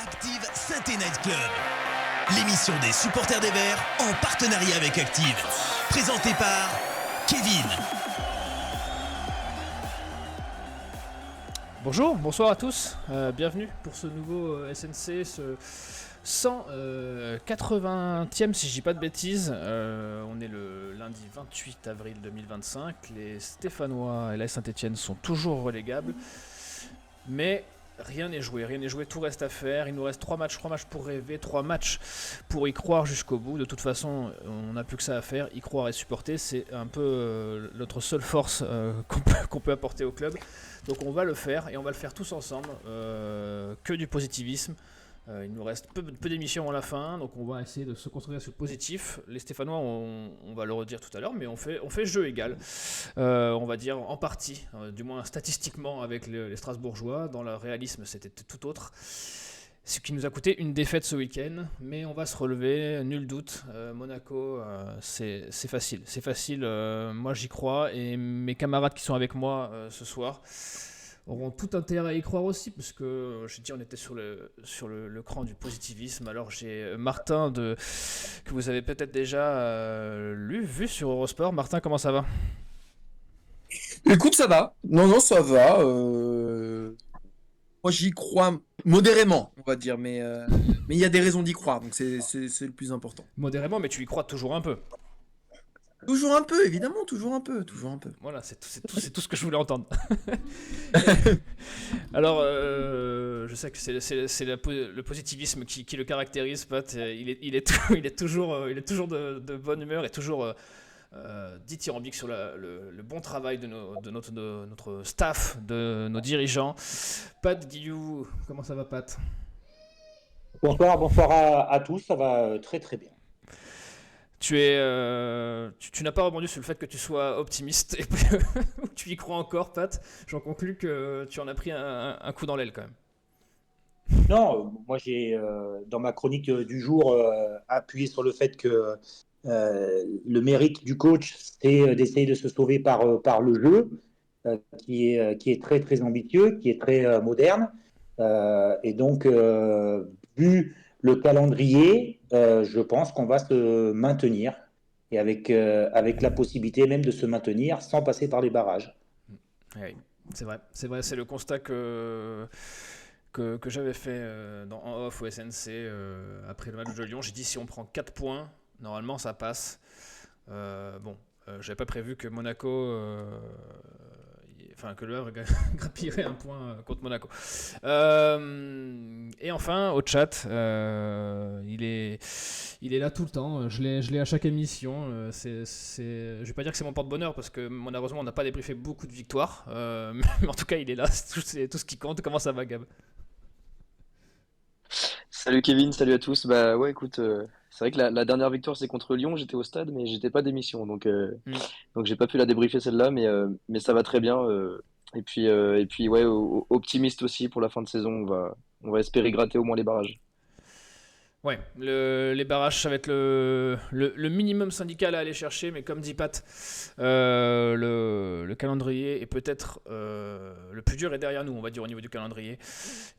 Active Saint-Étienne Night Club, l'émission des supporters des Verts en partenariat avec Active, présentée par Kevin. Bonjour, bonsoir à tous, bienvenue pour ce nouveau SNC, ce 180e si je dis pas de bêtises. On est le lundi 28 avril 2025, les Stéphanois et la Saint-Étienne sont toujours relégables, mais rien n'est joué, tout reste à faire. Il nous reste 3 matchs pour rêver, 3 matchs pour y croire jusqu'au bout. De toute façon, on n'a plus que ça à faire, y croire et supporter, c'est un peu notre seule force qu'on peut apporter au club. Donc on va le faire, et on va le faire tous ensemble, que du positivisme. Il nous reste peu d'émissions à la fin, donc on va essayer de se concentrer sur le positif. Les Stéphanois, on va le redire tout à l'heure, mais on fait jeu égal, on va dire en partie, du moins statistiquement avec les Strasbourgeois. Dans le réalisme, c'était tout autre. Ce qui nous a coûté une défaite ce week-end, mais on va se relever, nul doute. Monaco, c'est facile, moi j'y crois, et mes camarades qui sont avec moi ce soir auront tout intérêt à y croire aussi, parce que j'ai dit on était sur le cran du positivisme. Alors j'ai Martin, que vous avez peut-être déjà vu sur Eurosport. Martin, comment ça va ? Écoute, ça va. Non, ça va. Moi, j'y crois modérément, on va dire, mais il y a des raisons d'y croire, donc c'est le plus important. Modérément, mais tu y crois toujours un peu. Toujours un peu, évidemment, toujours un peu. Voilà, c'est tout ce que je voulais entendre. Alors, je sais que c'est le positivisme qui le caractérise, Pat. Il est toujours de bonne humeur et toujours dithyrambique sur le bon travail de notre staff, de nos dirigeants. Pat Guillou, comment ça va, Pat ? Bonsoir à tous, ça va très très bien. Tu n'as pas rebondi sur le fait que tu sois optimiste et tu y crois encore, Pat. J'en conclus que tu en as pris un coup dans l'aile quand même. Non, moi j'ai dans ma chronique du jour appuyé sur le fait que le mérite du coach, c'est d'essayer de se sauver par le jeu, qui est très très ambitieux, qui est très moderne. Et donc, vu le calendrier, je pense qu'on va se maintenir, et avec la possibilité même de se maintenir sans passer par les barrages. Oui, c'est vrai, c'est le constat que j'avais fait en off au SNC après le match de Lyon. J'ai dit si on prend 4 points, normalement ça passe. J'avais pas prévu que Monaco... que le Havre grappillerait un point contre Monaco. Et enfin, au chat, il est là tout le temps. Je l'ai à chaque émission. Je vais pas dire que c'est mon porte-bonheur, parce que malheureusement on n'a pas débriefé beaucoup de victoires. Mais en tout cas, il est là. C'est tout ce qui compte. Comment ça va, Gab ? Salut Kevin, salut à tous. Bah ouais, écoute, c'est vrai que la dernière victoire c'est contre Lyon, j'étais au stade mais j'étais pas d'émission, donc j'ai pas pu la débriefer celle-là, mais ça va très bien. Et puis ouais, optimiste aussi pour la fin de saison. On va espérer gratter au moins les barrages. Ouais, les barrages, ça va être le minimum syndical à aller chercher, mais comme dit Pat, le calendrier est peut-être le plus dur est derrière nous, on va dire, au niveau du calendrier.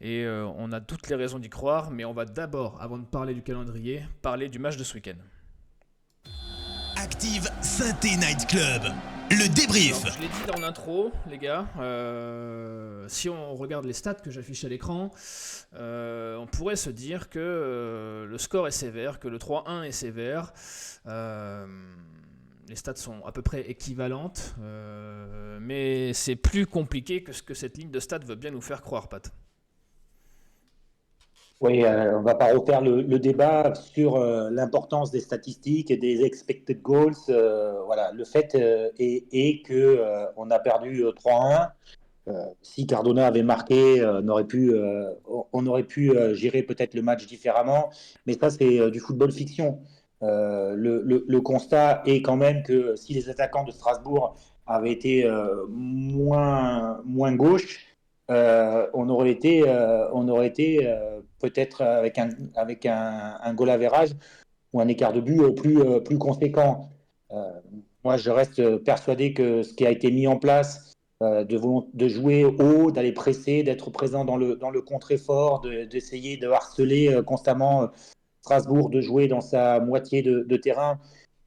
Et on a toutes les raisons d'y croire, mais on va d'abord, avant de parler du calendrier, parler du match de ce week-end. Active Saint-Étienne Night Club, le débrief. Alors, je l'ai dit dans l'intro, les gars, si on regarde les stats que j'affiche à l'écran, on pourrait se dire que le score est sévère, que le 3-1 est sévère. Les stats sont à peu près équivalentes, mais c'est plus compliqué que ce que cette ligne de stats veut bien nous faire croire, Pat. Oui, on va pas refaire le débat sur l'importance des statistiques et des expected goals. Voilà, le fait est que on a perdu 3-1. Si Cardona avait marqué, on aurait pu gérer peut-être le match différemment. Mais ça, c'est du football fiction. Le constat est quand même que si les attaquants de Strasbourg avaient été moins gauches, on aurait été peut-être avec un goal average ou un écart de but plus conséquent. Moi, je reste persuadé que ce qui a été mis en place de jouer haut, d'aller presser, d'être présent dans le contre-effort, d'essayer de harceler constamment Strasbourg, de jouer dans sa moitié de terrain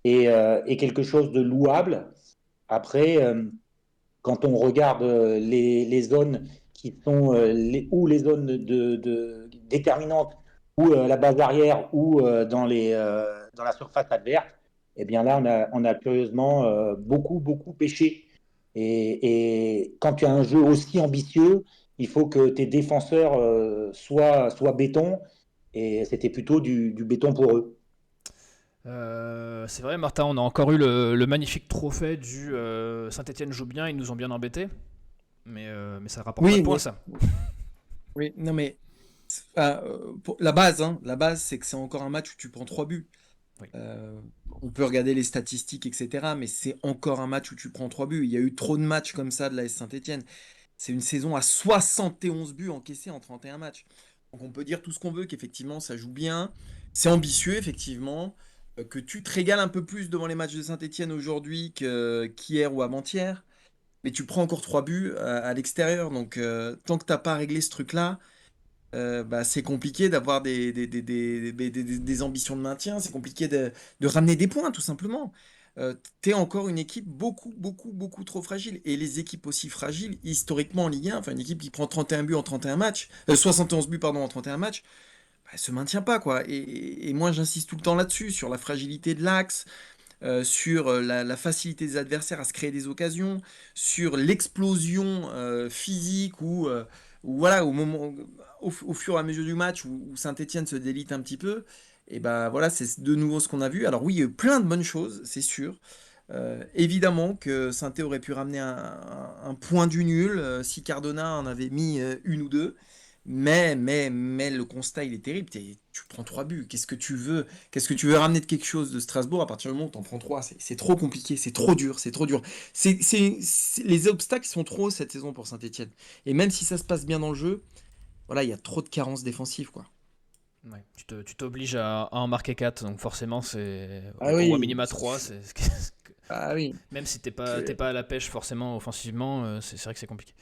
est quelque chose de louable. Après, quand on regarde les zones qui sont ou les zones déterminantes, ou la base arrière, ou dans la surface adverse, eh bien là, on a curieusement beaucoup, beaucoup pêché. Et quand tu as un jeu aussi ambitieux, il faut que tes défenseurs soient béton, et c'était plutôt du béton pour eux. C'est vrai, Martin, on a encore eu le magnifique trophée du Saint-Etienne joue bien, ils nous ont bien embêtés. Mais ça rapporte pas de points, ça. Oui, non mais la base, c'est que c'est encore un match où tu prends 3 buts. Oui. On peut regarder les statistiques, etc. Mais c'est encore un match où tu prends 3 buts. Il y a eu trop de matchs comme ça de l'AS Saint-Etienne. C'est une saison à 71 buts encaissés en 31 matchs. Donc on peut dire tout ce qu'on veut, qu'effectivement ça joue bien. C'est ambitieux, effectivement. Que tu te régales un peu plus devant les matchs de Saint-Etienne aujourd'hui qu'hier ou avant-hier. Mais tu prends encore 3 buts à l'extérieur. Donc tant que tu n'as pas réglé ce truc-là, bah, c'est compliqué d'avoir des ambitions de maintien, c'est compliqué de ramener des points, tout simplement. T'es encore une équipe beaucoup, beaucoup, beaucoup trop fragile. Et les équipes aussi fragiles, historiquement en Ligue 1, enfin une équipe qui prend 31 buts en 31 matchs, 71 buts pardon, en 31 matchs, bah, elle se maintient pas, quoi. Et moi, j'insiste tout le temps là-dessus, sur la fragilité de l'axe, sur la facilité des adversaires à se créer des occasions, sur l'explosion physique ou voilà, au fur et à mesure du match où Saint-Etienne se délite un petit peu. Et bah voilà, c'est de nouveau ce qu'on a vu. Alors oui, il y a eu plein de bonnes choses, c'est sûr. Évidemment que Saint-Étienne aurait pu ramener un point du nul si Cardona en avait mis une ou deux. Mais le constat, il est terrible. Tu prends 3 buts. Qu'est-ce que tu veux? Qu'est-ce que tu veux ramener de quelque chose de Strasbourg à partir du moment où tu en prends 3? C'est trop compliqué, c'est trop dur, c'est trop dur. Les obstacles sont trop hauts cette saison pour Saint-Etienne. Et même si ça se passe bien dans le jeu, voilà, il y a trop de carences défensives, quoi. Ouais, tu t'obliges à en marquer 4, donc forcément, Ah au oui, minima 3. ah oui. Même si t'es pas à la pêche forcément offensivement, c'est vrai que c'est compliqué.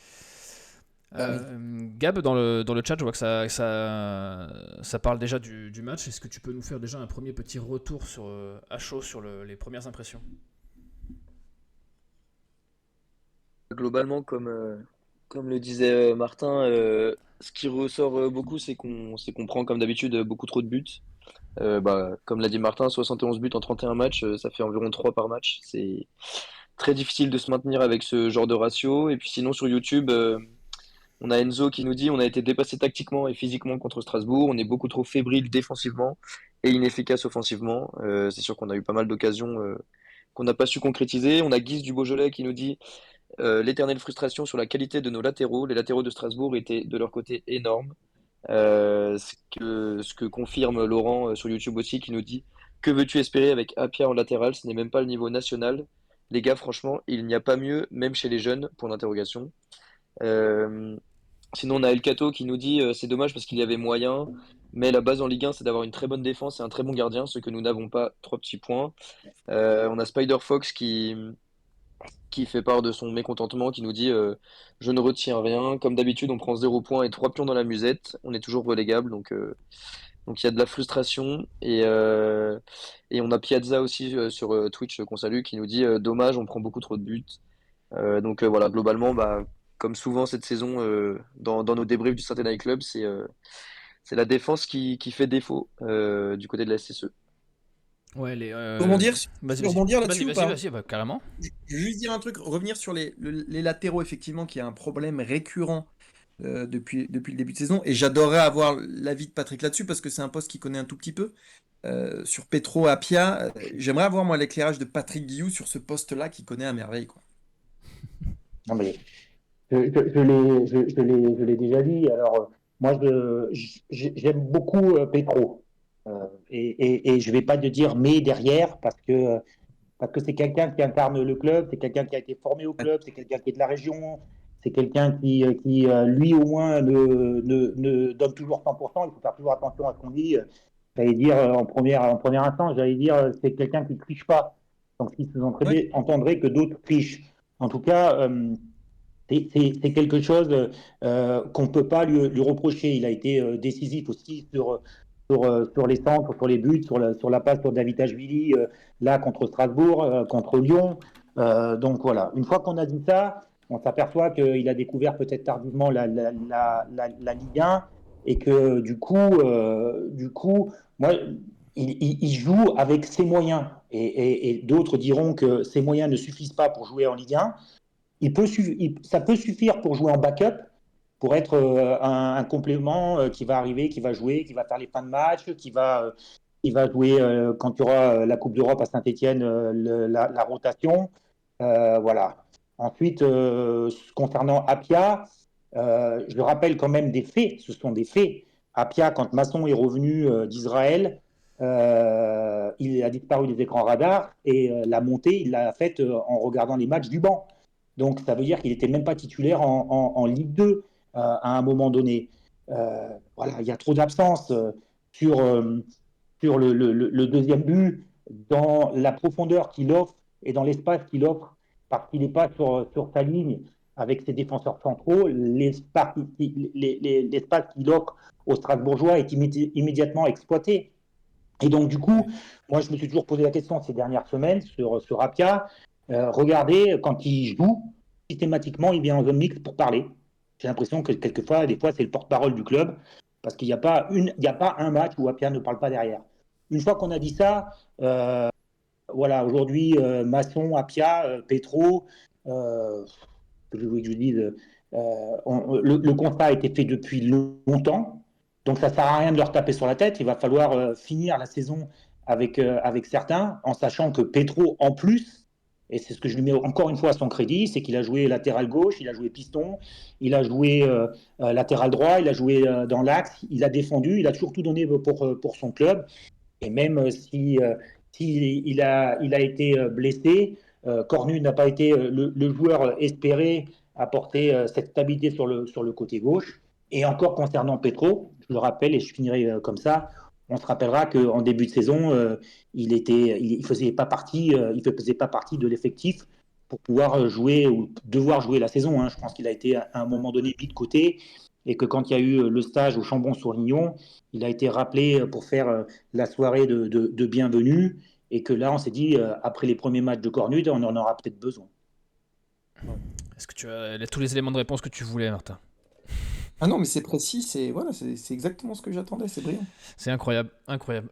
Bah oui. Gab, dans le chat, je vois que ça parle déjà du match. Est-ce que tu peux nous faire déjà un premier petit retour à chaud sur les premières impressions? Globalement, comme le disait Martin, ce qui ressort beaucoup, c'est qu'on prend comme d'habitude beaucoup trop de buts. Comme l'a dit Martin, 71 buts en 31 matchs, ça fait environ 3 par match. C'est très difficile de se maintenir avec ce genre de ratio. Et puis sinon, sur YouTube, on a Enzo qui nous dit on a été dépassé tactiquement et physiquement contre Strasbourg. On est beaucoup trop fébrile défensivement et inefficace offensivement. C'est sûr qu'on a eu pas mal d'occasions qu'on n'a pas su concrétiser. On a Guise du Beaujolais qui nous dit l'éternelle frustration sur la qualité de nos latéraux. Les latéraux de Strasbourg étaient de leur côté énormes. Ce que confirme Laurent sur YouTube aussi, qui nous dit que veux-tu espérer avec Apia en latéral? Ce n'est même pas le niveau national. Les gars, franchement, il n'y a pas mieux, même chez les jeunes, point d'interrogation. Euh, Sinon, on a El Cato qui nous dit c'est dommage parce qu'il y avait moyen, mais la base en Ligue 1, c'est d'avoir une très bonne défense et un très bon gardien, ce que nous n'avons pas. 3 petits points. On a Spider Fox qui fait part de son mécontentement, qui nous dit je ne retiens rien. Comme d'habitude, on prend 0 points et 3 pions dans la musette. On est toujours relégable, donc il y a de la frustration. Et on a Piazza aussi sur Twitch qu'on salue, qui nous dit dommage, on prend beaucoup trop de buts. Voilà, globalement, comme souvent cette saison, dans nos débriefs du Saturday Night Club, c'est la défense qui fait défaut du côté de la SSE. Ouais, Rebondir, Vas-y, rebondir là-dessus ou pas? vas-y, carrément. Je veux juste dire un truc, revenir sur les latéraux, effectivement, qui est un problème récurrent depuis le début de saison. Et j'adorerais avoir l'avis de Patrick là-dessus parce que c'est un poste qu'il connaît un tout petit peu. Sur Petro Apia, j'aimerais avoir moi l'éclairage de Patrick Guillou sur ce poste-là qu'il connaît à merveille, quoi. Non, mais je l'ai déjà dit. Alors, moi, j'aime beaucoup Petro. Et je ne vais pas te dire mais derrière, parce que c'est quelqu'un qui incarne le club, c'est quelqu'un qui a été formé au club, c'est quelqu'un qui est de la région, c'est quelqu'un qui lui au moins, ne donne toujours 100%. Il faut faire toujours attention à ce qu'on dit. J'allais dire en premier instant, j'allais dire c'est quelqu'un qui ne triche pas. Donc, ce qui Ouais. entendrait que d'autres trichent. En tout cas, c'est quelque chose qu'on ne peut pas lui reprocher. Il a été décisif aussi sur les centres, sur les buts, sur la passe sur David là contre Strasbourg, contre Lyon. Donc voilà, une fois qu'on a dit ça, on s'aperçoit qu'il a découvert peut-être tardivement la Ligue 1 et que du coup moi, il joue avec ses moyens. Et d'autres diront que ses moyens ne suffisent pas pour jouer en Ligue 1. Ça peut suffire pour jouer en backup, pour être un complément qui va arriver, qui va jouer, qui va faire les fins de match, qui va jouer quand il y aura la Coupe d'Europe à Saint-Etienne, la rotation. Voilà. Ensuite, concernant Apia, je rappelle quand même des faits, ce sont des faits. Apia, quand Masson est revenu d'Israël, il a disparu des écrans radars et la montée, il l'a faite en regardant les matchs du banc. Donc ça veut dire qu'il n'était même pas titulaire en Ligue 2 à un moment donné. Voilà, il y a trop d'absence sur le deuxième but, dans la profondeur qu'il offre et dans l'espace qu'il offre, parce qu'il n'est pas sur sa ligne avec ses défenseurs centraux. L'espace qu'il offre aux Strasbourgeois est immédiatement exploité. Et donc, du coup, moi, je me suis toujours posé la question ces dernières semaines sur Apia. Regardez, quand il joue, systématiquement, il vient en zone mixte pour parler. J'ai l'impression que quelquefois, des fois, c'est le porte-parole du club, parce qu'il n'y a pas un match où Apia ne parle pas derrière. Une fois qu'on a dit ça, voilà, aujourd'hui, Masson, Apia, Petro, que je voulais que je dise, le constat a été fait depuis longtemps. Donc ça ne sert à rien de leur taper sur la tête. Il va falloir finir la saison avec certains, en sachant que Petro, en plus, et c'est ce que je lui mets encore une fois à son crédit, c'est qu'il a joué latéral gauche, il a joué piston, il a joué latéral droit, il a joué dans l'axe, il a défendu, il a toujours tout donné pour son club. Et même si il a été blessé, Cornu n'a pas été le joueur espéré à porter cette stabilité sur le côté gauche. Et encore concernant Petro, je le rappelle et je finirai comme ça, on se rappellera qu'en début de saison, il ne faisait pas partie de l'effectif pour pouvoir jouer ou devoir jouer la saison. Je pense qu'il a été à un moment donné mis de côté et que quand il y a eu le stage au Chambon-sur-Lignon, il a été rappelé pour faire la soirée de bienvenue et que là, on s'est dit, après les premiers matchs de Cornude, on en aura peut-être besoin. Est-ce que tu as tous les éléments de réponse que tu voulais, Martin? Ah non, mais c'est précis, c'est exactement ce que j'attendais, c'est brillant. C'est incroyable, incroyable.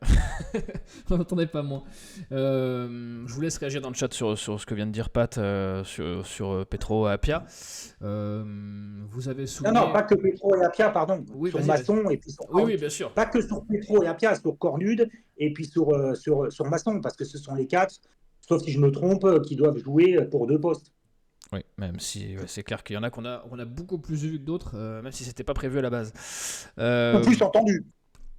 On n'entendait pas moins. Je vous laisse réagir dans le chat sur ce que vient de dire Pat sur Petro et Apia. Vous avez souligné... Non, pas que Petro et Apia, pardon. Oui, sur vas-y, Masson vas-y. et puis sur... Oui, bien sûr. Pas que sur Petro et Apia, sur Cornude et puis sur Masson, parce que ce sont les quatre, sauf si je me trompe, qui doivent jouer pour deux postes. Oui, même si c'est clair qu'il y en a qu'on a beaucoup plus vu que d'autres, même si c'était pas prévu à la base. Ou plus entendu.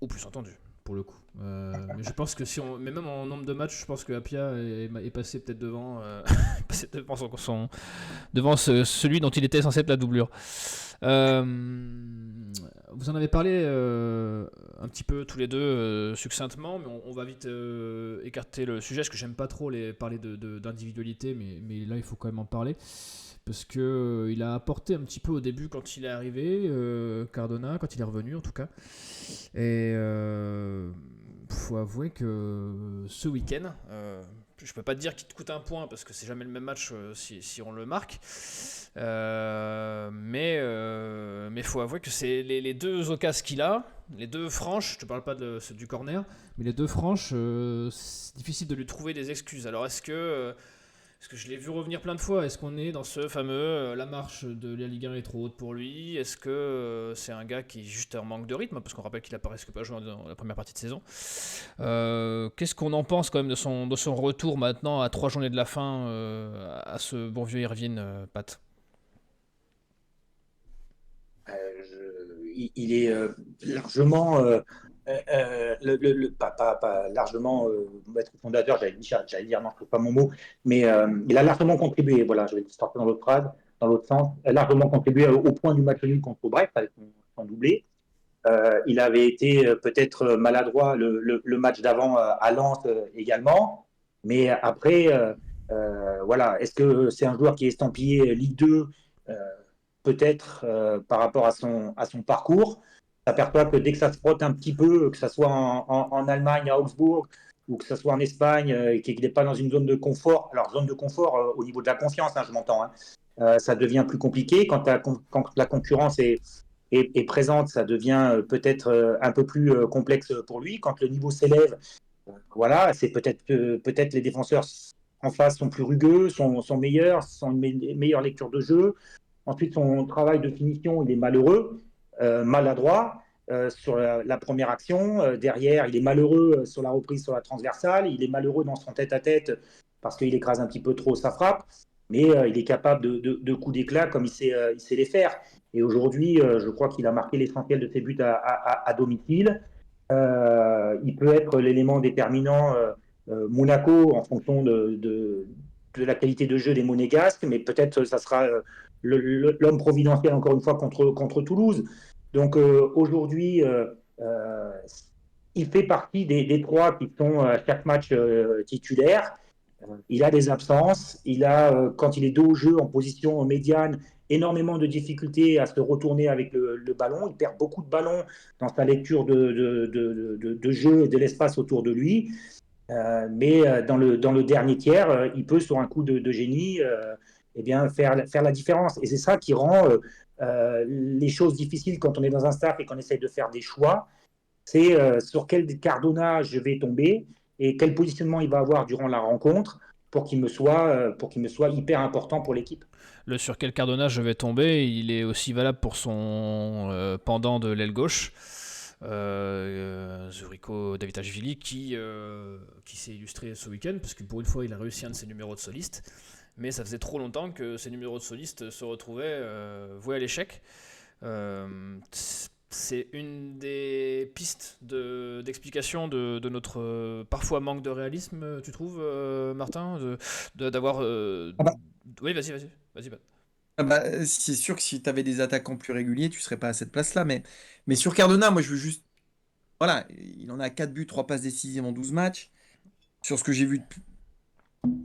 Ou plus entendu, pour le coup. Mais je pense que mais même en nombre de matchs, je pense que Apia est passé peut-être devant, devant celui dont il était censé être la doublure. Vous en avez parlé un petit peu tous les deux succinctement, mais on va vite écarter le sujet, parce que j'aime pas trop parler d'individualité, mais là il faut quand même en parler, parce que il a apporté un petit peu au début quand il est arrivé, Cardona, quand il est revenu en tout cas, et faut avouer que ce week-end, je peux pas te dire qu'il te coûte un point parce que c'est jamais le même match si on le marque, mais faut avouer que c'est les deux occasions qu'il a, les deux franches, je te parle pas du corner, mais les deux franches, c'est difficile de lui trouver des excuses. Alors est-ce que je l'ai vu revenir plein de fois, est-ce qu'on est dans ce fameux la marche de la Ligue 1 est trop haute pour lui, est-ce que c'est un gars qui juste un manque de rythme, parce qu'on rappelle qu'il a presque pas joué dans la première partie de saison. Qu'est-ce qu'on en pense quand même de son retour maintenant à 3 journées de la fin à ce bon vieux Irvine, Pat? Il est largement pas largement maître fondateur, j'allais dire, non, c'est pas mon mot, mais il a largement contribué, voilà, je vais sortir dans l'autre phrase, dans l'autre sens, largement contribué au point du match nul contre Brest avec son doublé. Il avait été peut-être maladroit le match d'avant à Lens également, mais après, voilà, est-ce que c'est un joueur qui est estampillé Ligue 2 ? peut-être par rapport à son parcours. On s'aperçoit que dès que ça se frotte un petit peu, que ce soit en Allemagne, à Augsbourg, ou que ce soit en Espagne, qu'il n'est pas dans une zone de confort. Alors, zone de confort au niveau de la confiance, je m'entends, ça devient plus compliqué. Quand la concurrence est présente, ça devient peut-être un peu plus complexe pour lui. Quand le niveau s'élève, voilà, c'est peut-être les défenseurs en face sont plus rugueux, sont meilleurs, sont une meilleure lecture de jeu. Ensuite, son travail de finition, il est malheureux, maladroit sur la première action. Derrière, il est malheureux sur la reprise sur la transversale. Il est malheureux dans son tête-à-tête parce qu'il écrase un petit peu trop sa frappe. Mais il est capable de coups d'éclat comme il sait les faire. Et aujourd'hui, je crois qu'il a marqué l'essentiel de ses buts à domicile. Il peut être l'élément déterminant Monaco en fonction de la qualité de jeu des Monégasques, mais peut-être ça sera l'homme providentiel encore une fois contre Toulouse. Donc aujourd'hui, il fait partie des trois qui sont à chaque match titulaires. Il a des absences, quand il est dos au jeu en position médiane, énormément de difficultés à se retourner avec le ballon. Il perd beaucoup de ballons dans sa lecture de jeu et de l'espace autour de lui. Mais dans le dernier tiers, il peut, sur un coup de génie, faire la différence. Et c'est ça qui rend les choses difficiles quand on est dans un staff et qu'on essaye de faire des choix. C'est sur quel Cardona je vais tomber et quel positionnement il va avoir durant la rencontre pour qu'il me soit hyper important pour l'équipe. Le sur quel Cardona je vais tomber, il est aussi valable pour son pendant de l'aile gauche, Zuriko Davitashvili, qui s'est illustré ce week-end, parce que pour une fois il a réussi un de ses numéros de soliste, mais ça faisait trop longtemps que ces numéros de soliste se retrouvaient voués à l'échec. C'est une des pistes d'explication de notre parfois manque de réalisme, tu trouves, Martin, d'avoir... Ah bah, Oui, vas-y. ah bah, c'est sûr que si tu avais des attaquants plus réguliers, tu serais pas à cette place-là. Mais sur Cardona, moi, je veux juste. Voilà, il en a 4 buts, 3 passes décisives en 12 matchs. Sur ce que j'ai vu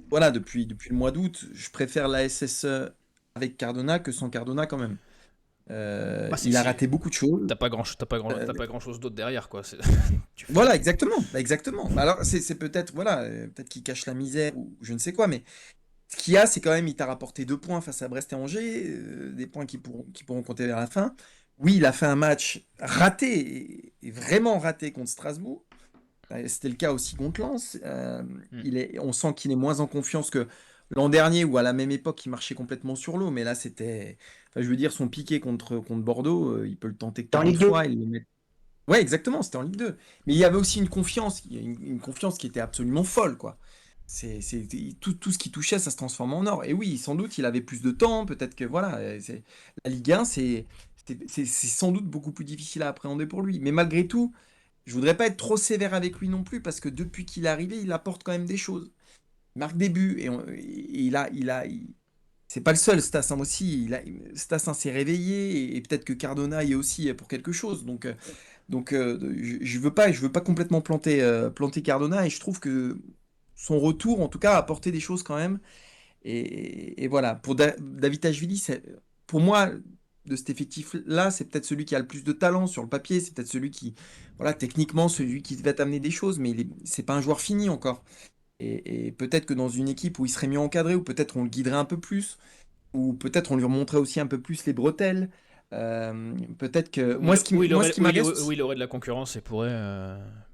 voilà, depuis le mois d'août, je préfère la SSE avec Cardona que sans Cardona quand même. Bah, Il a raté beaucoup de choses. T'as pas Euh, grand chose d'autre derrière, quoi. Tu fais... Voilà, exactement. Bah, exactement. Alors, c'est peut-être voilà, peut-être qu'il cache la misère ou je ne sais quoi, mais ce qu'il y a, c'est quand même, il t'a rapporté 2 points face à Brest et Angers, des points qui pourront compter vers la fin. Oui, il a fait un match raté, et vraiment raté contre Strasbourg. C'était le cas aussi contre Lens. On sent qu'il est moins en confiance que l'an dernier, où à la même époque, il marchait complètement sur l'eau. Mais là, c'était. Enfin, je veux dire, son piqué contre Bordeaux, il peut le tenter que T'es en une Ligue 2. fois. Ouais, exactement, c'était en Ligue 2. Mais il y avait aussi une confiance, une confiance qui était absolument folle, quoi. Tout ce qui touchait, ça se transformait en or. Et oui, sans doute, il avait plus de temps. Peut-être que, voilà, la Ligue 1, c'est sans doute beaucoup plus difficile à appréhender pour lui. Mais malgré tout, je voudrais pas être trop sévère avec lui non plus, parce que depuis qu'il est arrivé, il apporte quand même des choses. Il marque des buts, et c'est pas le seul, Stas, hein, aussi. Stas, hein, s'est réveillé, et peut-être que Cardona y est aussi pour quelque chose. Donc, je veux pas complètement planter Cardona, et je trouve que son retour, en tout cas, a apporté des choses quand même. Et voilà, pour Davitashvili, pour moi, de cet effectif-là, c'est peut-être celui qui a le plus de talent sur le papier. C'est peut-être celui qui, voilà, techniquement, celui qui va t'amener des choses, mais c'est pas un joueur fini encore. Et peut-être que dans une équipe où il serait mieux encadré, ou peut-être on le guiderait un peu plus, ou peut-être on lui remontrait aussi un peu plus les bretelles. Peut-être que moi, ce qui m'agace où aussi, il aurait de la concurrence et pourrait...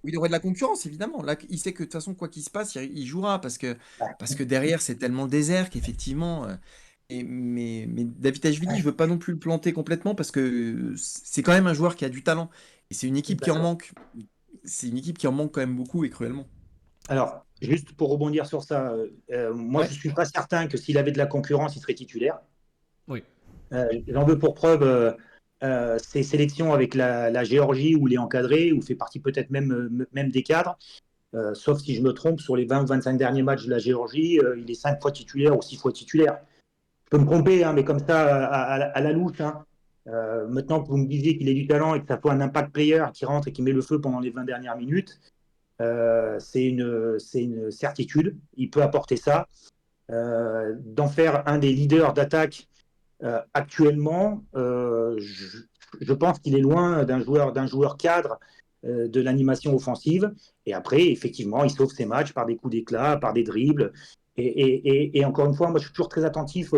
oui, il aurait de la concurrence, évidemment. Là, il sait que de toute façon, quoi qu'il se passe, il jouera parce que derrière, c'est tellement le désert qu'effectivement. Mais Davitashvili, je veux pas non plus le planter complètement parce que c'est quand même un joueur qui a du talent. Et c'est une équipe qui en D'accord. manque. C'est une équipe qui en manque quand même beaucoup et cruellement. Alors, juste pour rebondir sur ça, moi je Ouais. ne suis pas certain que s'il avait de la concurrence, il serait titulaire. Oui. J'en veux pour preuve ses sélections avec la Géorgie où il est encadré, où fait partie peut-être même des cadres. Sauf si je me trompe, sur les 20 ou 25 derniers matchs de la Géorgie, il est 5 fois titulaire ou 6 fois titulaire. Je peux me tromper, mais comme ça, à la louche. Maintenant que vous me disiez qu'il a du talent et que ça soit un impact player qui rentre et qui met le feu pendant les 20 dernières minutes, c'est une certitude. Il peut apporter ça. D'en faire un des leaders d'attaque Actuellement, je pense qu'il est loin d'un joueur cadre de l'animation offensive. Et après, effectivement, il sauve ses matchs par des coups d'éclat, par des dribbles. Et encore une fois, moi, je suis toujours très attentif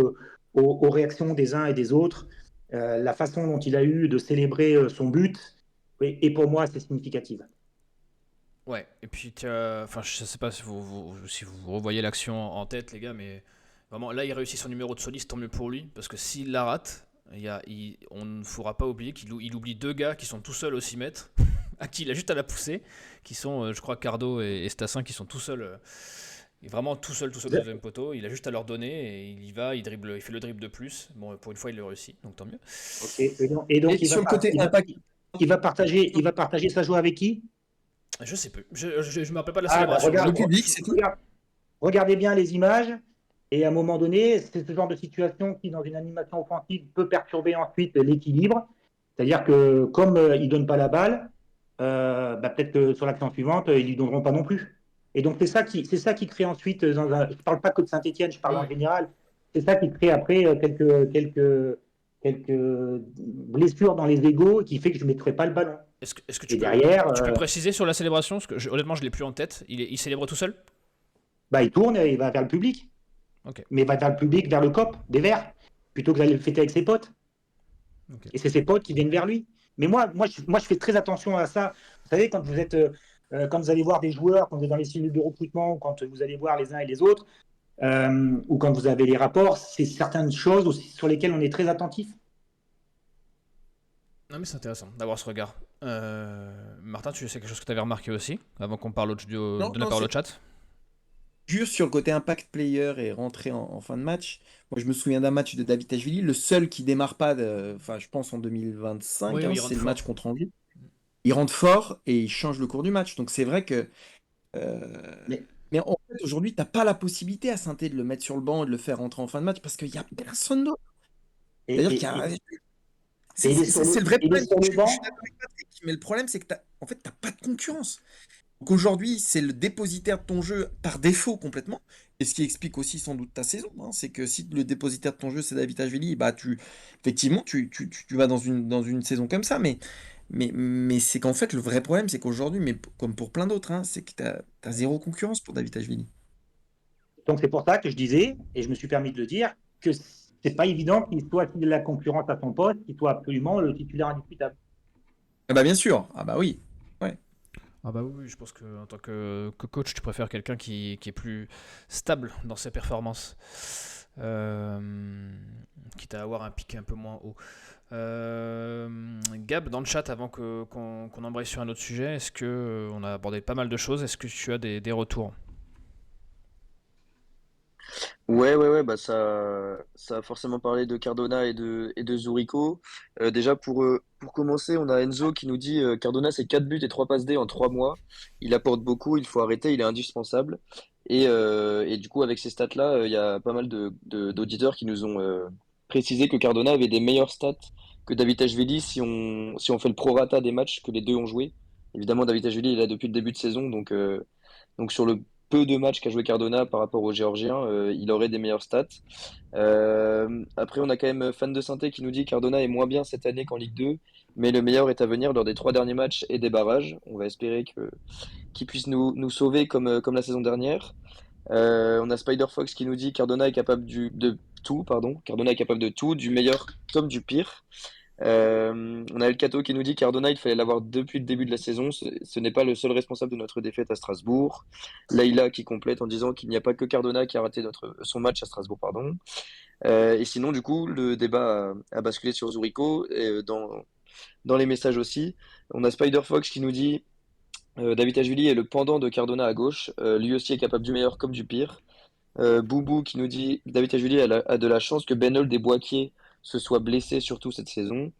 aux réactions des uns et des autres. La façon dont il a eu de célébrer son but, et pour moi, c'est significatif. Ouais, et puis, enfin, je sais pas si vous revoyez l'action en tête, les gars, mais vraiment, là, il réussit son numéro de soliste, tant mieux pour lui, parce que s'il la rate, on ne faudra pas oublier qu'il oublie deux gars qui sont tout seuls au 6 mètres, à qui il a juste à la pousser, qui sont, je crois, Cardo et Stassin, qui sont tout seuls, vraiment tout seul au deuxième poteau. Il a juste à leur donner, et il y va, il dribble, il fait le dribble de plus. Bon, pour une fois, il le réussit, donc tant mieux. Ok. Et donc, Et sur le côté impact, il va partager sa joie avec qui? Je sais plus, je me rappelle pas de la Ah, bah, célébration. le public, c'est tout. regardez bien les images. Et à un moment donné, c'est ce genre de situation qui, dans une animation offensive, peut perturber ensuite l'équilibre. C'est-à-dire que comme ils ne donnent pas la balle, peut-être que sur l'action suivante, ils ne lui donneront pas non plus. Et donc, c'est ça qui crée ensuite, je ne parle pas que de Saint-Etienne, je parle en général, c'est ça qui crée après quelques blessures dans les égos qui fait que je ne mettrai pas le ballon. Est-ce que Et derrière, tu peux préciser sur la célébration? Parce que honnêtement, je l'ai plus en tête. Il célèbre tout seul? il tourne et il va vers le public. Ok. Mais il va vers le public, vers le COP, des Verts, plutôt que d'aller le fêter avec ses potes. Ok. Et c'est ses potes qui viennent vers lui. Mais moi, je fais très attention à ça. Vous savez, quand vous allez voir des joueurs, quand vous êtes dans les cellules de recrutement, quand vous allez voir les uns et les autres, ou quand vous avez les rapports, c'est certaines choses aussi sur lesquelles on est très attentif. Non, mais c'est intéressant d'avoir ce regard. Martin, tu sais quelque chose que tu avais remarqué aussi, avant qu'on parle de la parole au chat? Juste sur le côté impact player et rentrer en fin de match. Moi, je me souviens d'un match de David Tachvili, le seul qui démarre pas, enfin, je pense en 2025, Oui, il c'est rentre le fort. match contre Angers. Il rentre fort et il change le cours du match. Donc c'est vrai que. euh, Mais, Mais en fait, aujourd'hui, t'as pas la possibilité à Saint-Étienne de le mettre sur le banc et de le faire rentrer en fin de match parce qu'il n'y a personne d'autre. et, C'est-à-dire et, qu'il y a. et- et il est sur C'est le, le vrai il est problème. sur Je le suis banc. d'accord avec Patrick, mais le problème, c'est que en fait, t'as pas de concurrence. Donc aujourd'hui, c'est le dépositaire de ton jeu par défaut complètement. Et ce qui explique aussi sans doute ta saison, hein, c'est que si le dépositaire de ton jeu, c'est David, bah effectivement, tu vas dans une saison comme ça. Mais c'est qu'en fait, le vrai problème, c'est qu'aujourd'hui, mais comme pour plein d'autres, hein, c'est que tu as zéro concurrence pour David. Donc c'est pour ça que je disais, et je me suis permis de le dire, que c'est pas évident qu'il soit de la concurrence à son poste, qu'il soit absolument le titulaire indiscutable. Ah bah bien sûr, ah bah oui. Ouais. Ah bah oui, je pense qu'en tant que coach, tu préfères quelqu'un qui est plus stable dans ses performances. Quitte à avoir un pic un peu moins haut. Gab, dans le chat, avant qu'on embraye sur un autre sujet, est-ce que on a abordé pas mal de choses? Est-ce que tu as des retours? Ouais, bah ça a forcément parlé de Cardona et de Zurico. Déjà pour commencer, on a Enzo qui nous dit Cardona c'est 4 buts et 3 passes D en 3 mois. Il apporte beaucoup, il faut arrêter, il est indispensable. Et du coup, avec ces stats-là, il y a pas mal d'auditeurs qui nous ont précisé que Cardona avait des meilleures stats que Davide si on fait le prorata des matchs que les deux ont joué. Évidemment, Davide il est là depuis le début de saison, donc sur le peu de matchs qu'a joué Cardona par rapport aux Géorgiens, il aurait des meilleures stats. Après, on a quand même Fan de Synthé qui nous dit Cardona est moins bien cette année qu'en Ligue 2, mais le meilleur est à venir lors des 3 derniers matchs et des barrages. On va espérer qu'il puisse nous sauver comme la saison dernière. On a Spider Fox qui nous dit Cardona est capable de tout, pardon. Cardona est capable de tout, du meilleur comme du pire. On a El Cato qui nous dit Cardona, il fallait l'avoir depuis le début de la saison. Ce n'est pas le seul responsable de notre défaite à Strasbourg. Laïla qui complète en disant qu'il n'y a pas que Cardona qui a raté son match à Strasbourg, pardon. Et sinon, du coup, le débat a basculé sur Zurico dans les messages aussi. On a Spider Fox qui nous dit David Ajuli est le pendant de Cardona à gauche. Lui aussi est capable du meilleur comme du pire. Boubou qui nous dit David Ajuli a de la chance que Benol des Boaquiers se soit blessé surtout cette saison.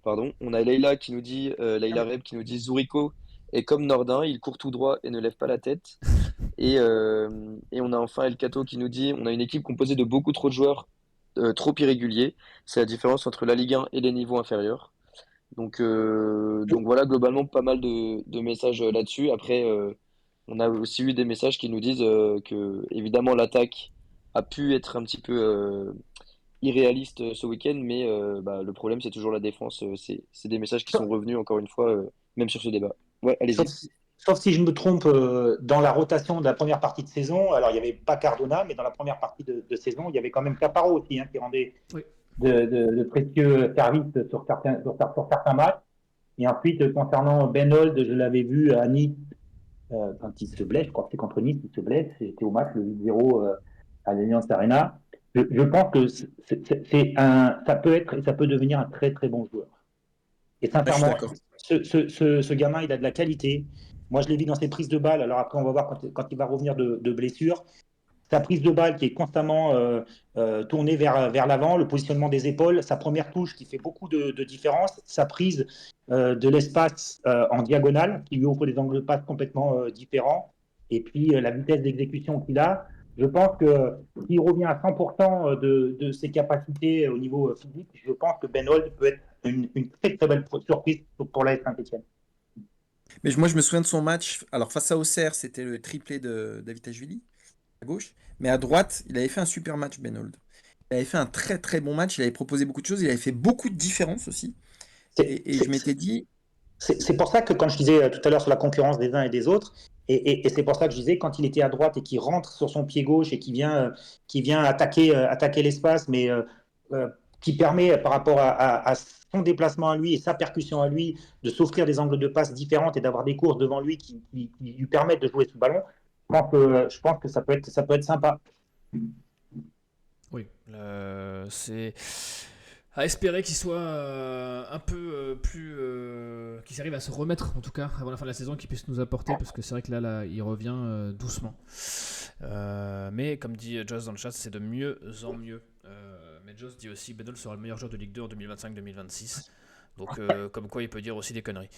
Pardon. On a Leïla qui nous dit Leïla Reb qui nous dit Zurico est comme Nordin, il court tout droit et ne lève pas la tête. Et on a enfin El Cato qui nous dit on a une équipe composée de beaucoup trop de joueurs trop irréguliers. C'est la différence entre la Ligue 1 et les niveaux inférieurs. Donc voilà, globalement, pas mal de messages là-dessus. Après, on a aussi eu des messages qui nous disent que, évidemment, l'attaque a pu être un petit peu irréaliste ce week-end, mais bah, le problème, c'est toujours la défense. C'est des messages qui sont revenus, encore une fois, même sur ce débat. Ouais, Sauf allez-y. si, sauf si je me trompe, dans la rotation de la première partie de saison, alors il n'y avait pas Cardona, mais dans la première partie de saison, il y avait quand même Caparo aussi, qui rendait Oui. de précieux services sur certains matchs. Et ensuite, concernant Ben Holt, je l'avais vu à Nice, quand il se blesse, je crois que c'est contre Nice, il se blesse, j'étais au match, le 8-0 à l'Allianz Arena. Je pense que ça peut être et ça peut devenir un très très bon joueur. Et Ah, je suis sincèrement, d'accord. ce gamin, il a de la qualité. Moi, je l'ai vu dans ses prises de balles. Alors après, on va voir quand il va revenir de blessure. Sa prise de balle qui est constamment tournée vers l'avant, le positionnement des épaules, sa première touche qui fait beaucoup de différence, sa prise de l'espace en diagonale qui lui offre des angles de passe complètement différents, et puis la vitesse d'exécution qu'il a. Je pense que s'il revient à 100% de ses capacités au niveau physique, je pense que Ben Holt peut être une très très belle surprise pour l'AS Saint-Etienne. Mais moi, je me souviens de son match. Alors, face à Auxerre, c'était le triplé de Davitashvili, à gauche. Mais à droite, il avait fait un super match, Ben Holt. Il avait fait un très très bon match. Il avait proposé beaucoup de choses. Il avait fait beaucoup de différences aussi. C'est Et je m'étais dit, C'est pour ça que quand je disais tout à l'heure sur la concurrence des uns et des autres, et c'est pour ça que je disais quand il était à droite et qu'il rentre sur son pied gauche et qui vient attaquer l'espace, mais euh, qui permet par rapport à son déplacement à lui et sa percussion à lui de s'offrir des angles de passe différentes et d'avoir des courses devant lui qui lui permettent de jouer sous ballon, je pense que ça peut être sympa. Oui, c'est à espérer qu'il soit un peu plus. Qu'il arrive à se remettre, en tout cas, avant la fin de la saison, qu'il puisse nous apporter, parce que c'est vrai que là il revient doucement. Mais comme dit Joss dans le chat, c'est de mieux en mieux. Mais Joss dit aussi Bedol sera le meilleur joueur de Ligue 2 en 2025-2026. Donc, comme quoi il peut dire aussi des conneries.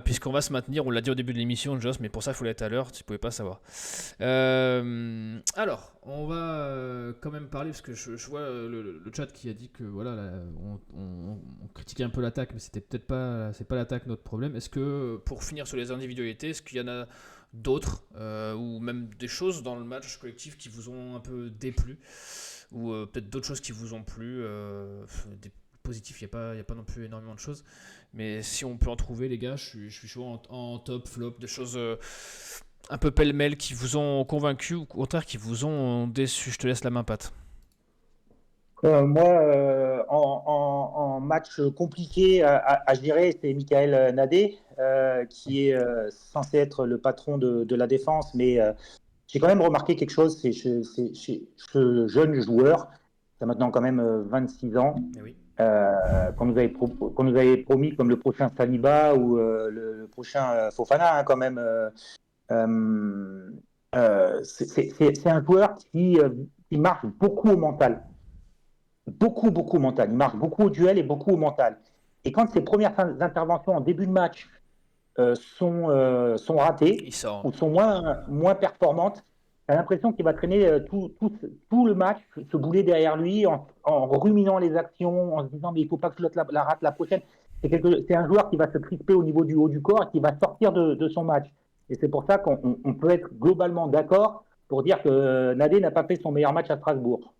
Puisqu'on va se maintenir, on l'a dit au début de l'émission, Joss, mais pour ça il faut être à l'heure, tu pouvais pas savoir. Alors, on va quand même parler, parce que je vois le chat qui a dit que voilà, là, on critiquait un peu l'attaque, mais c'était peut-être pas, c'est pas l'attaque notre problème. Est-ce que, pour finir sur les individualités, est-ce qu'il y en a d'autres, ou même des choses dans le match collectif qui vous ont un peu déplu, ou peut-être d'autres choses qui vous ont plu, des positif, il n'y a pas non plus énormément de choses. Mais si on peut en trouver, les gars, je suis chaud en top, flop, des choses un peu pêle-mêle qui vous ont convaincu ou au contraire qui vous ont déçu. Je te laisse la main, Pat. Moi, en match compliqué à gérer, c'est Michael Nadé, qui est censé être le patron de la défense. Mais j'ai quand même remarqué quelque chose, c'est ce jeune joueur, qui a maintenant quand même 26 ans, Eh oui. qu'on nous avait promis comme le prochain Saliba ou le prochain Fofana, quand même. C'est un joueur qui marche beaucoup au mental. Beaucoup, beaucoup au mental. Il marche beaucoup au duel et beaucoup au mental. Et quand ses premières interventions en début de match sont ratées Il sort. ou sont moins performantes, j'ai l'impression qu'il va traîner tout le match, se bouler derrière lui en ruminant les actions, en se disant mais il ne faut pas que je la rate la prochaine. C'est un joueur qui va se crisper au niveau du haut du corps et qui va sortir de son match. Et c'est pour ça qu'on peut être globalement d'accord pour dire que Nadé n'a pas fait son meilleur match à Strasbourg.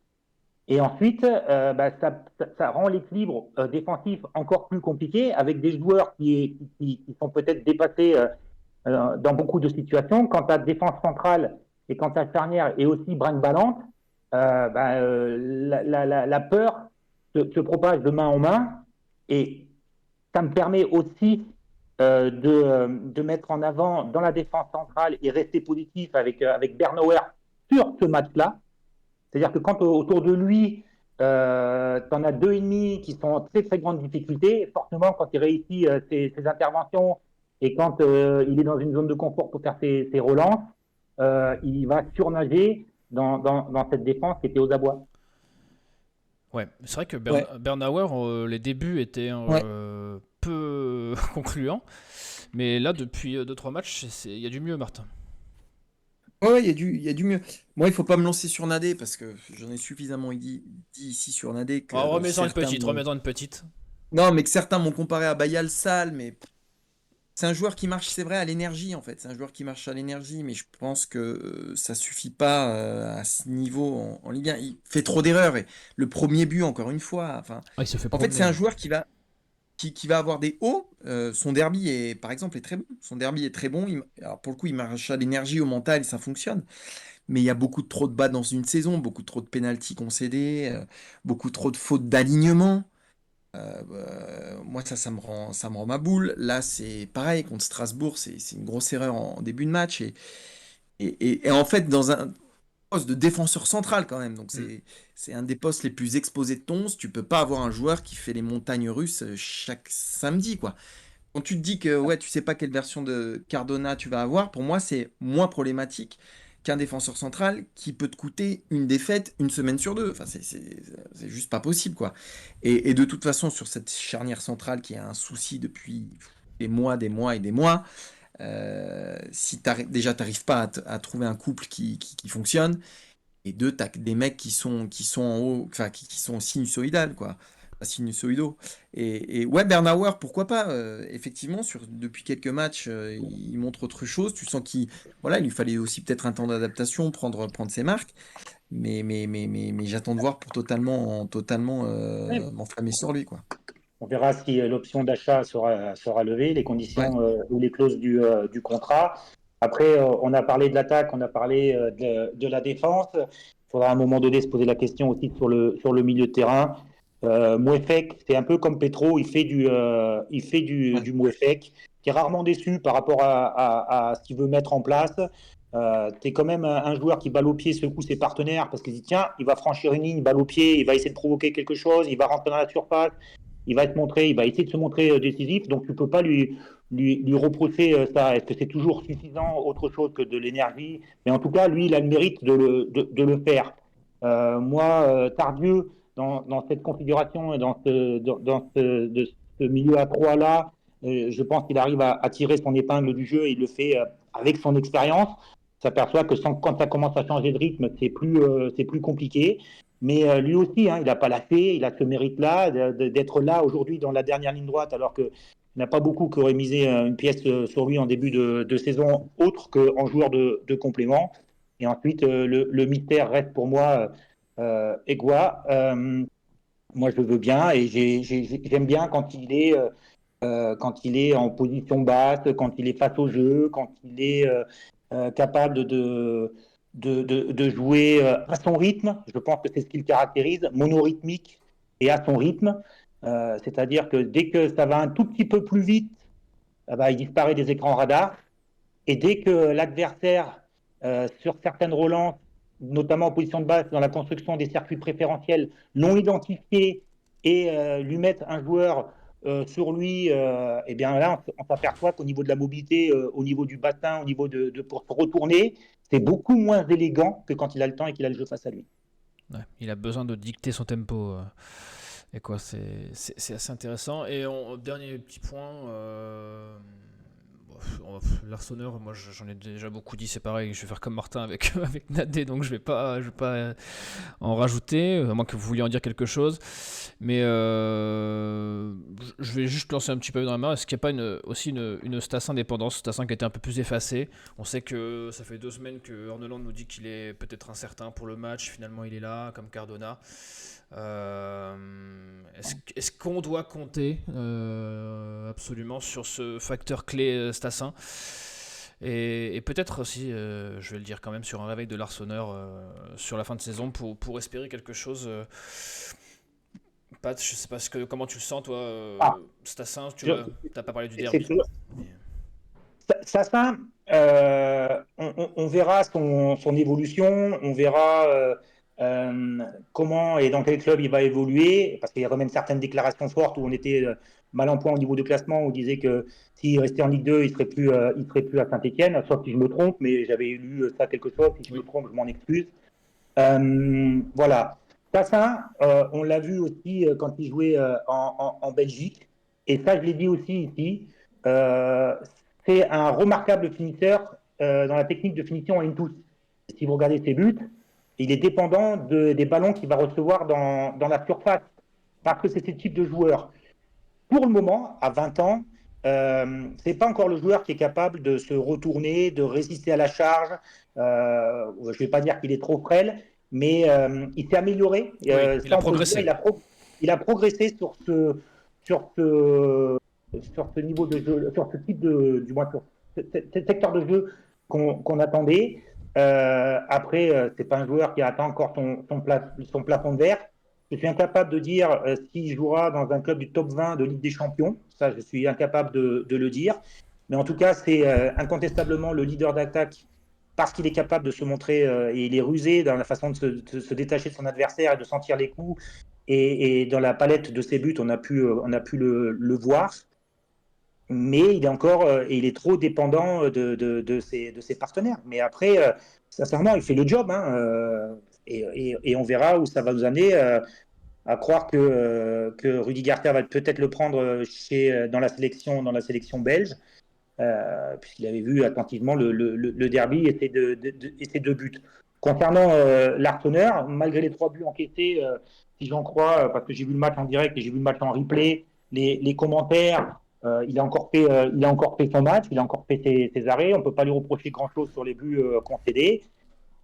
Et ensuite, ça rend l'équilibre défensif encore plus compliqué avec des joueurs qui sont peut-être dépassés dans beaucoup de situations. Quand ta défense centrale et quand ta charnière est aussi brinque-ballante, la peur se propage de main en main. Et ça me permet aussi de mettre en avant dans la défense centrale et rester positif avec Bernauer sur ce match-là. C'est-à-dire que quand autour de lui, tu en as deux et demi qui sont en très très grande difficulté, forcément quand il réussit ses interventions et quand il est dans une zone de confort pour faire ses relances, il va surnager dans cette défense qui était aux abois. Ouais, c'est vrai que Ouais. Bernauer, les débuts étaient Ouais. peu concluants, mais là depuis 2-3 matchs, il y a du mieux, Martin. Ouais, il y a du mieux. Moi, il faut pas me lancer sur Nadé parce que j'en ai suffisamment dit ici sur Nadé Alors, que remets-en une certains petite, m'ont... remets-en une petite. Non, mais que certains m'ont comparé à Bayal Sall, mais C'est un joueur qui marche, c'est vrai, à l'énergie, en fait. C'est un joueur qui marche à l'énergie, mais je pense que ça suffit pas à ce niveau en Ligue 1. Il fait trop d'erreurs. Et le premier but, encore une fois, enfin, Ah, il se fait en fait, c'est promener, un hein. joueur qui va avoir des hauts. Son derby, par exemple, est très bon. Son derby est très bon. Alors, pour le coup, il marche à l'énergie, au mental, et ça fonctionne. Mais il y a beaucoup trop de bas dans une saison, beaucoup trop de pénaltys concédés, beaucoup trop de fautes d'alignement. Moi, ça me rend ma boule. Là, c'est pareil, contre Strasbourg, c'est une grosse erreur en début de match. Et en fait, dans un poste de défenseur central quand même. Donc, Mm. c'est un des postes les plus exposés de ton 11. Tu peux pas avoir un joueur qui fait les montagnes russes chaque samedi, quoi. Quand tu te dis que ouais, tu sais pas quelle version de Cardona tu vas avoir, pour moi, c'est moins problématique qu'un défenseur central qui peut te coûter une défaite une semaine sur deux. Enfin, c'est juste pas possible, quoi. Et de toute façon, sur cette charnière centrale qui a un souci depuis des mois et des mois, si déjà t'arrives pas à trouver un couple qui fonctionne, et deux, t'as des mecs qui sont en haut, enfin, qui sont sinusoïdales, quoi. Pas sinusoïdaux. Et ouais, Bernauer, pourquoi pas? Effectivement, depuis quelques matchs, il montre autre chose. Tu sens voilà, il lui fallait aussi peut-être un temps d'adaptation, prendre ses marques. Mais j'attends de voir pour totalement Ouais. m'enflammer sur lui, quoi. On verra si l'option d'achat sera levée, les Ouais. conditions ou les clauses du contrat. Après, on a parlé de l'attaque, on a parlé de la défense. Il faudra à un moment donné se poser la question aussi sur le milieu de terrain. Mouefek, c'est un peu comme Petro, Ouais. du Mouefek, qui est rarement déçu par rapport à ce qu'il veut mettre en place. Tu es quand même un joueur qui balle au pied secoue ses partenaires parce qu'il dit tiens, il va franchir une ligne, balle au pied, il va essayer de provoquer quelque chose, il va rentrer dans la surface, il va essayer de se montrer décisif, donc tu ne peux pas lui reprocher ça. Est-ce que c'est toujours suffisant, autre chose que de l'énergie? Mais en tout cas, lui, il a le mérite de le faire. Moi, Tardieu, dans cette configuration et dans ce milieu à trois là, je pense qu'il arrive à tirer son épingle du jeu et il le fait avec son expérience. On s'aperçoit que quand ça commence à changer de rythme, c'est plus compliqué. Mais lui aussi, hein, il n'a pas lâché, il a ce mérite-là d'être là aujourd'hui dans la dernière ligne droite, alors qu'il n'y en a pas beaucoup qui auraient misé une pièce sur lui en début de saison, autre qu'en joueur de complément. Et ensuite, le mystère reste pour moi Egua. Moi, je le veux bien et j'aime bien quand il est en position basse, quand il est face au jeu, quand il est capable de jouer à son rythme. Je pense que c'est ce qui le caractérise, monorhythmique et à son rythme. C'est-à-dire que dès que ça va un tout petit peu plus vite, il disparaît des écrans radars. Et dès que l'adversaire, sur certaines relances, notamment en position de base, dans la construction des circuits préférentiels, l'ont identifié et lui mettent un joueur sur lui, et bien là, on s'aperçoit qu'au niveau de la mobilité, au niveau du bassin, au niveau pour se retourner, c'est beaucoup moins élégant que quand il a le temps et qu'il a le jeu face à lui. Ouais, il a besoin de dicter son tempo. Et quoi, c'est assez intéressant. Et dernier petit point, l'Arseneur, moi j'en ai déjà beaucoup dit, c'est pareil, je vais faire comme Martin avec, avec Nadé, donc je vais pas en rajouter, à moins que vous vouliez en dire quelque chose. Mais je vais juste lancer un petit peu dans la main. Est-ce qu'il n'y a pas aussi une Stassin dépendance, Stassin qui a été un peu plus effacé? On sait que ça fait 2 semaines que Orneland nous dit qu'il est peut-être incertain pour le match, finalement il est là, comme Cardona. Est-ce qu'on doit compter absolument sur ce facteur clé Stassin et peut-être aussi, je vais le dire quand même, sur un réveil de l'Arseneur sur la fin de saison pour espérer quelque chose. Pat, je sais pas comment tu le sens toi, Stassin, tu n'as pas parlé du derby. Sassin, on verra son évolution, on verra comment et dans quel club il va évoluer, parce qu'il y a quand même certaines déclarations fortes où on était mal en point au niveau de classement, où on disait que s'il restait en Ligue 2, il serait plus à Saint-Etienne, sauf si je me trompe, mais j'avais lu ça quelque chose, si je me trompe, je m'en excuse. Voilà. Sassin, on l'a vu aussi quand il jouait en Belgique, et ça je l'ai dit aussi ici, c'est un remarquable finisseur dans la technique de finition en in-touch. Si vous regardez ses buts, il est dépendant des ballons qu'il va recevoir dans la surface, parce que c'est ce type de joueur. Pour le moment, à 20 ans, c'est pas encore le joueur qui est capable de se retourner, de résister à la charge. Je vais pas dire qu'il est trop frêle, mais il s'est amélioré. Oui, il a Ça, on peut le dire, progressé. il a progressé sur ce niveau de jeu, sur ce type du moins sur ce secteur de jeu qu'on attendait. Après, c'est pas un joueur qui atteint encore son plafond de verre. Je suis incapable de dire s'il jouera dans un club du top 20 de Ligue des Champions. Ça, je suis incapable de le dire. Mais en tout cas, c'est incontestablement le leader d'attaque parce qu'il est capable de se montrer et il est rusé dans la façon de se détacher de son adversaire et de sentir les coups. Et dans la palette de ses buts, on a pu le voir. Mais il est encore, il est trop dépendant de ses partenaires. Mais après, sincèrement, il fait le job, hein, et on verra où ça va nous amener. À croire que Rudy Garcia va peut-être le prendre dans la sélection belge, puisqu'il avait vu attentivement le derby et ses deux buts. Concernant l'Arseneur, malgré les 3 buts encaissés, si j'en crois, parce que j'ai vu le match en direct et j'ai vu le match en replay, les commentaires, il a encore fait son match, il a encore fait ses arrêts. On ne peut pas lui reprocher grand-chose sur les buts concédés,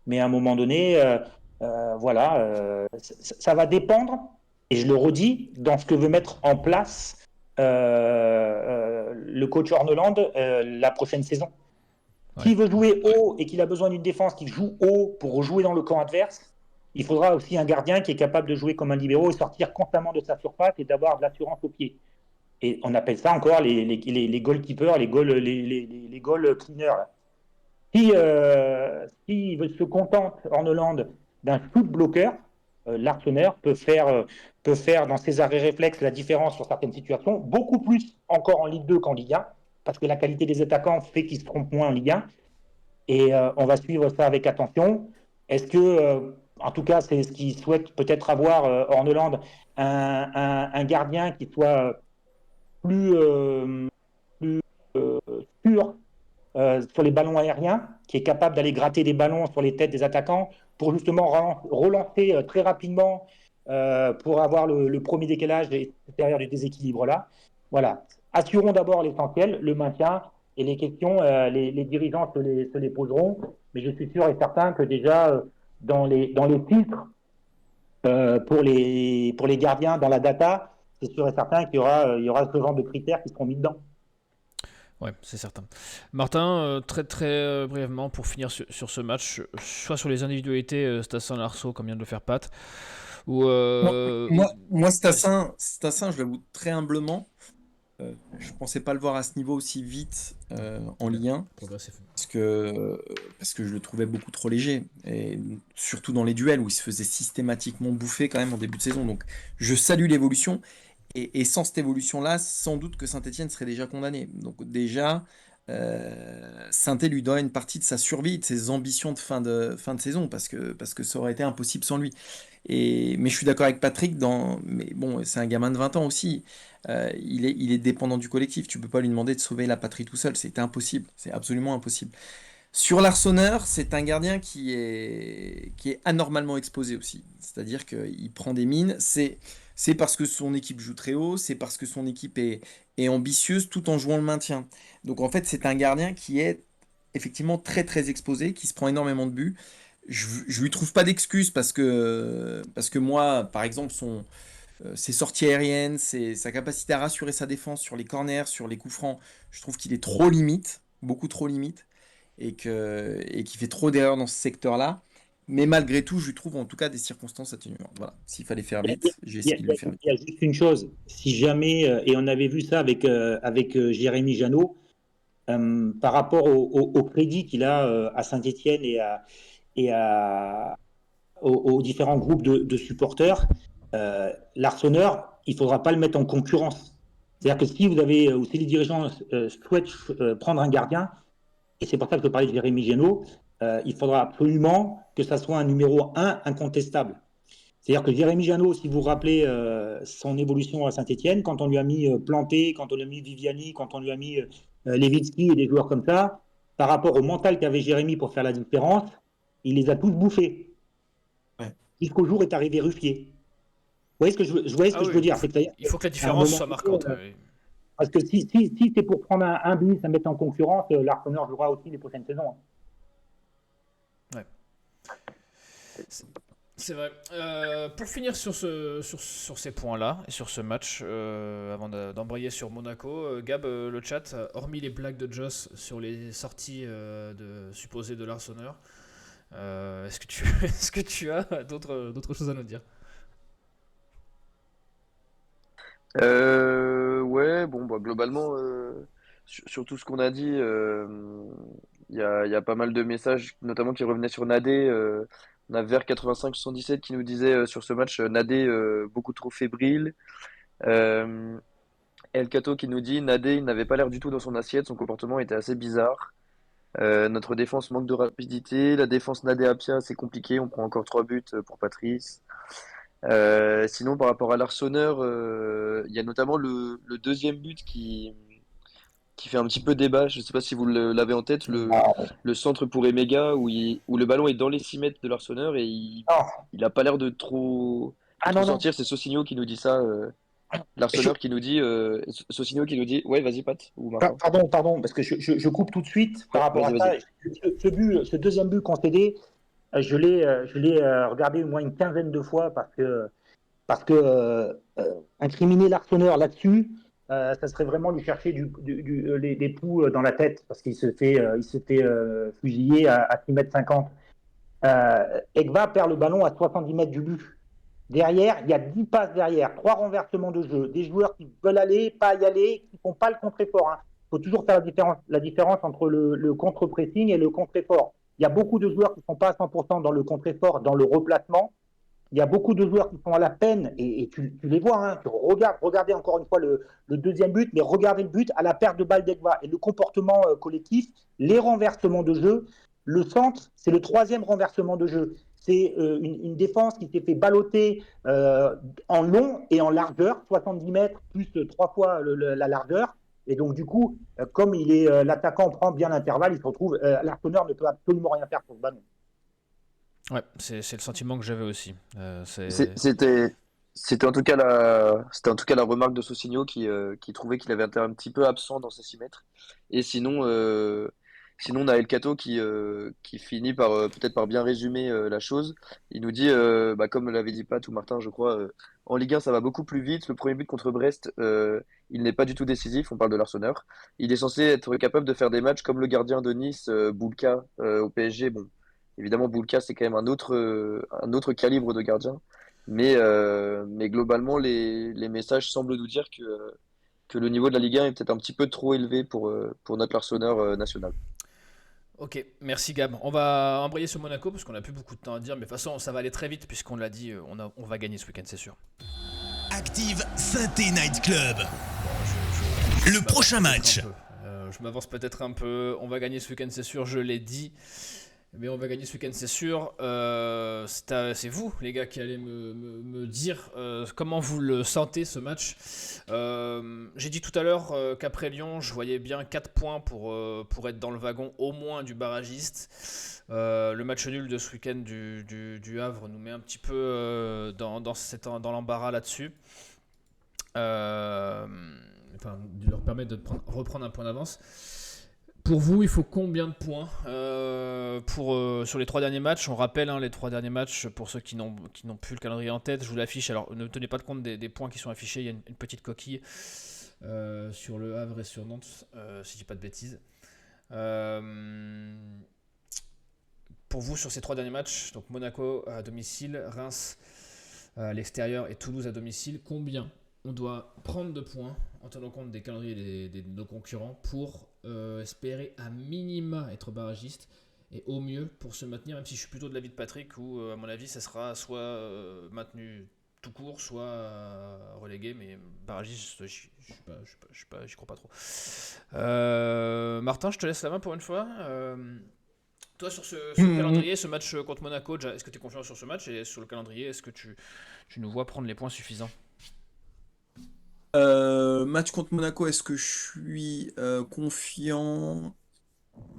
mais à un moment donné, voilà, ça va dépendre, et je le redis, dans ce que veut mettre en place le coach Horneland la prochaine saison. Ouais. S'il veut jouer haut et qu'il a besoin d'une défense qui joue haut pour jouer dans le camp adverse, il faudra aussi un gardien qui est capable de jouer comme un libéro et sortir constamment de sa surface et d'avoir de l'assurance au pied. Et on appelle ça encore les goalkeepers, les goal cleaners. Si se contente Horneland d'un shoot bloqueur, l'Arseneur peut faire dans ses arrêts réflexes la différence sur certaines situations, beaucoup plus encore en Ligue 2 qu'en Ligue 1, parce que la qualité des attaquants fait qu'ils se trompent moins en Ligue 1. Et on va suivre ça avec attention. Est-ce que, en tout cas, c'est ce qu'il souhaite peut-être avoir, Horneland, un gardien qui soit plus sûr sur les ballons aériens, qui est capable d'aller gratter des ballons sur les têtes des attaquants pour justement relancer très rapidement pour avoir le premier décalage derrière du déséquilibre là. Voilà. Assurons d'abord l'essentiel, le maintien, et les questions, les dirigeants se les poseront, mais je suis sûr et certain que déjà dans les filtres pour les gardiens dans la data, c'est sûr et certain qu'il y aura ce genre de critères qui seront mis dedans. Ouais, c'est certain. Martin, très brièvement pour finir sur ce match, soit sur les individualités, Stassin Larceau, comme vient de le faire Pat, ou Moi, Stassin, je l'avoue très humblement, je pensais pas le voir à ce niveau aussi vite en Ligue 1, parce que je le trouvais beaucoup trop léger, et surtout dans les duels où il se faisait systématiquement bouffer quand même en début de saison. Donc je salue l'évolution. Et sans cette évolution-là, sans doute que Saint-Etienne serait déjà condamné. Donc déjà, Saint-Etienne lui doit une partie de sa survie, de ses ambitions de fin de saison, parce que ça aurait été impossible sans lui. Mais je suis d'accord avec Patrick, mais bon, c'est un gamin de 20 ans aussi. Il est dépendant du collectif. Tu peux pas lui demander de sauver la patrie tout seul. C'est impossible. C'est absolument impossible. Sur l'Arseneur, c'est un gardien qui est anormalement exposé aussi. C'est-à-dire qu'il prend des mines. C'est parce que son équipe joue très haut, c'est parce que son équipe est ambitieuse tout en jouant le maintien. Donc en fait, c'est un gardien qui est effectivement très exposé, qui se prend énormément de buts. Je lui trouve pas d'excuses parce que moi, par exemple, ses sorties aériennes, sa capacité à rassurer sa défense sur les corners, sur les coups francs, je trouve qu'il est trop limite, beaucoup trop limite, et qu'il fait trop d'erreurs dans ce secteur-là. Mais malgré tout, je lui trouve en tout cas des circonstances atténuantes. Voilà, s'il fallait faire vite, j'ai essayé de le faire vite. Il y a juste une chose, si jamais, et on avait vu ça avec Jérémy Janot, par rapport au crédit qu'il a à Saint-Etienne aux différents groupes de supporters, l'Arseneur, il ne faudra pas le mettre en concurrence. C'est-à-dire que si si les dirigeants souhaitent prendre un gardien, et c'est pour ça que je parlais de Jérémy Janot, il faudra absolument que ça soit un numéro 1 incontestable. C'est-à-dire que Jérémy Janot, si vous vous rappelez son évolution à Saint-Etienne, quand on lui a mis Planté, quand on lui a mis Viviani, quand on lui a mis Lewicki et des joueurs comme ça, par rapport au mental qu'avait Jérémy pour faire la différence, il les a tous bouffés. Ouais. Jusqu'au jour est arrivé Ruffier. Vous voyez ce que je veux dire? Il faut que la différence soit marquante. Voilà. Parce que si c'est pour prendre un but, à mettre en concurrence, l'Arsenal jouera aussi les prochaines saisons. Ouais. C'est vrai. Pour finir sur ces points-là et sur ce match, avant d'embrayer sur Monaco, Gab, le chat, hormis les blagues de Joss sur les sorties supposées de l'Arsenal, est-ce que tu as d'autres choses à nous dire? Ouais, bon, bah, globalement, sur tout ce qu'on a dit, il y a pas mal de messages, notamment qui revenaient sur Nadé. On a vers 85-77 qui nous disait sur ce match, Nadé beaucoup trop fébrile. Euh, El Cato qui nous dit Nadé, il n'avait pas l'air du tout dans son assiette, son comportement était assez bizarre. Notre défense manque de rapidité, la défense Nadé Apia, c'est compliqué, on prend encore 3 buts pour Patrice. Sinon, par rapport à l'Arseneur, il y a notamment le deuxième but qui fait un petit peu débat. Je ne sais pas si vous l'avez en tête, Ah, le centre pour Emega, où le ballon est dans les 6 mètres de l'Arseneur et non, il a pas l'air de ah trop non, non. sortir. C'est Sosigno qui nous dit ça. Je, L'Arseneur qui nous dit, Sosigno qui nous dit, ouais, vas-y, Pat ou Martin. pardon, parce que je coupe tout de suite par Ouais, rapport vas-y, à vas-y. ça. Ce deuxième but concédé, je l'ai regardé au moins une quinzaine de fois parce que incriminer l'Arseneur là-dessus, ça serait vraiment lui chercher des poux dans la tête parce il se fait fusiller à 6 mètres 50. Egba perd le ballon à 70 mètres du but. Derrière, il y a 10 passes derrière, 3 renversements de jeu, des joueurs qui veulent aller, pas y aller, qui ne font pas le contre-effort. Il faut toujours faire la différence entre le contre-pressing et le contre-effort. Il y a beaucoup de joueurs qui ne sont pas à 100% dans le contre-effort, dans le replacement. Il y a beaucoup de joueurs qui sont à la peine, et tu les vois, tu regardez encore une fois le deuxième but, mais regardez le but à la perte de balle d'Egba et le comportement collectif, les renversements de jeu. Le centre, c'est le troisième renversement de jeu. C'est une défense qui s'est fait balloter en long et en largeur, 70 mètres plus 3 fois la largeur. Et donc, du coup, comme l'attaquant prend bien l'intervalle, il se retrouve, l'Arsenal ne peut absolument rien faire pour ce ballon. Ouais, c'est le sentiment que j'avais aussi. C'est- C'est C'était, c'était en tout cas la remarque de Sosigno qui trouvait qu'il avait été un petit peu absent dans ces 6 mètres. Et sinon, on a El Cato qui finit par peut-être par bien résumer la chose. Il nous dit, bah, comme l'avait dit Pat ou Martin, je crois, en Ligue 1, ça va beaucoup plus vite. Le premier but contre Brest, il n'est pas du tout décisif. On parle de l'Arsenal. Il est censé être capable de faire des matchs comme le gardien de Nice, Boulka, au PSG. Bon, évidemment, Boulka, c'est quand même un autre calibre de gardien. Mais globalement, les messages semblent nous dire que le niveau de la Ligue 1 est peut-être un petit peu trop élevé pour notre Arsenal national. ok. Merci Gab. On va embrayer sur Monaco parce qu'on a plus beaucoup de temps à dire, mais de toute façon ça va aller très vite puisqu'on l'a dit, on va gagner ce week-end, c'est sûr. Active Saint-Étienne Night Club. Le Je prochain m'avance peut-être match. un peu. Je m'avance peut-être un peu. On va gagner ce week-end, c'est sûr. Je l'ai dit. Mais on va gagner ce week-end, c'est sûr. C'est vous, les gars, qui allez me dire comment vous le sentez, ce match. J'ai dit tout à l'heure qu'après Lyon, je voyais bien 4 points pour être dans le wagon au moins du barragiste. Le match nul de ce week-end du Havre nous met un petit peu dans l'embarras là-dessus. Enfin, de leur permettre de reprendre un point d'avance. Pour vous, il faut combien de points sur les 3 derniers matchs? On rappelle les 3 derniers matchs pour ceux qui n'ont plus le calendrier en tête. Je vous l'affiche. Alors, ne tenez pas compte des points qui sont affichés. Il y a une petite coquille sur le Havre et sur Nantes, si je dis pas de bêtises. Pour vous, sur ces 3 derniers matchs, donc Monaco à domicile, Reims à l'extérieur et Toulouse à domicile, combien on doit prendre de points en tenant compte des calendriers de nos concurrents pour espérer à minima être barragiste et au mieux pour se maintenir, même si je suis plutôt de l'avis de Patrick où à mon avis ça sera soit maintenu tout court, soit relégué, mais barragiste j'y crois pas trop. Martin, je te laisse la main pour une fois. Toi, sur ce calendrier, ce match contre Monaco, déjà, est-ce que tu es confiant sur ce match? Et sur le calendrier, est-ce que tu nous vois prendre les points suffisants? Match contre Monaco, est-ce que je suis confiant?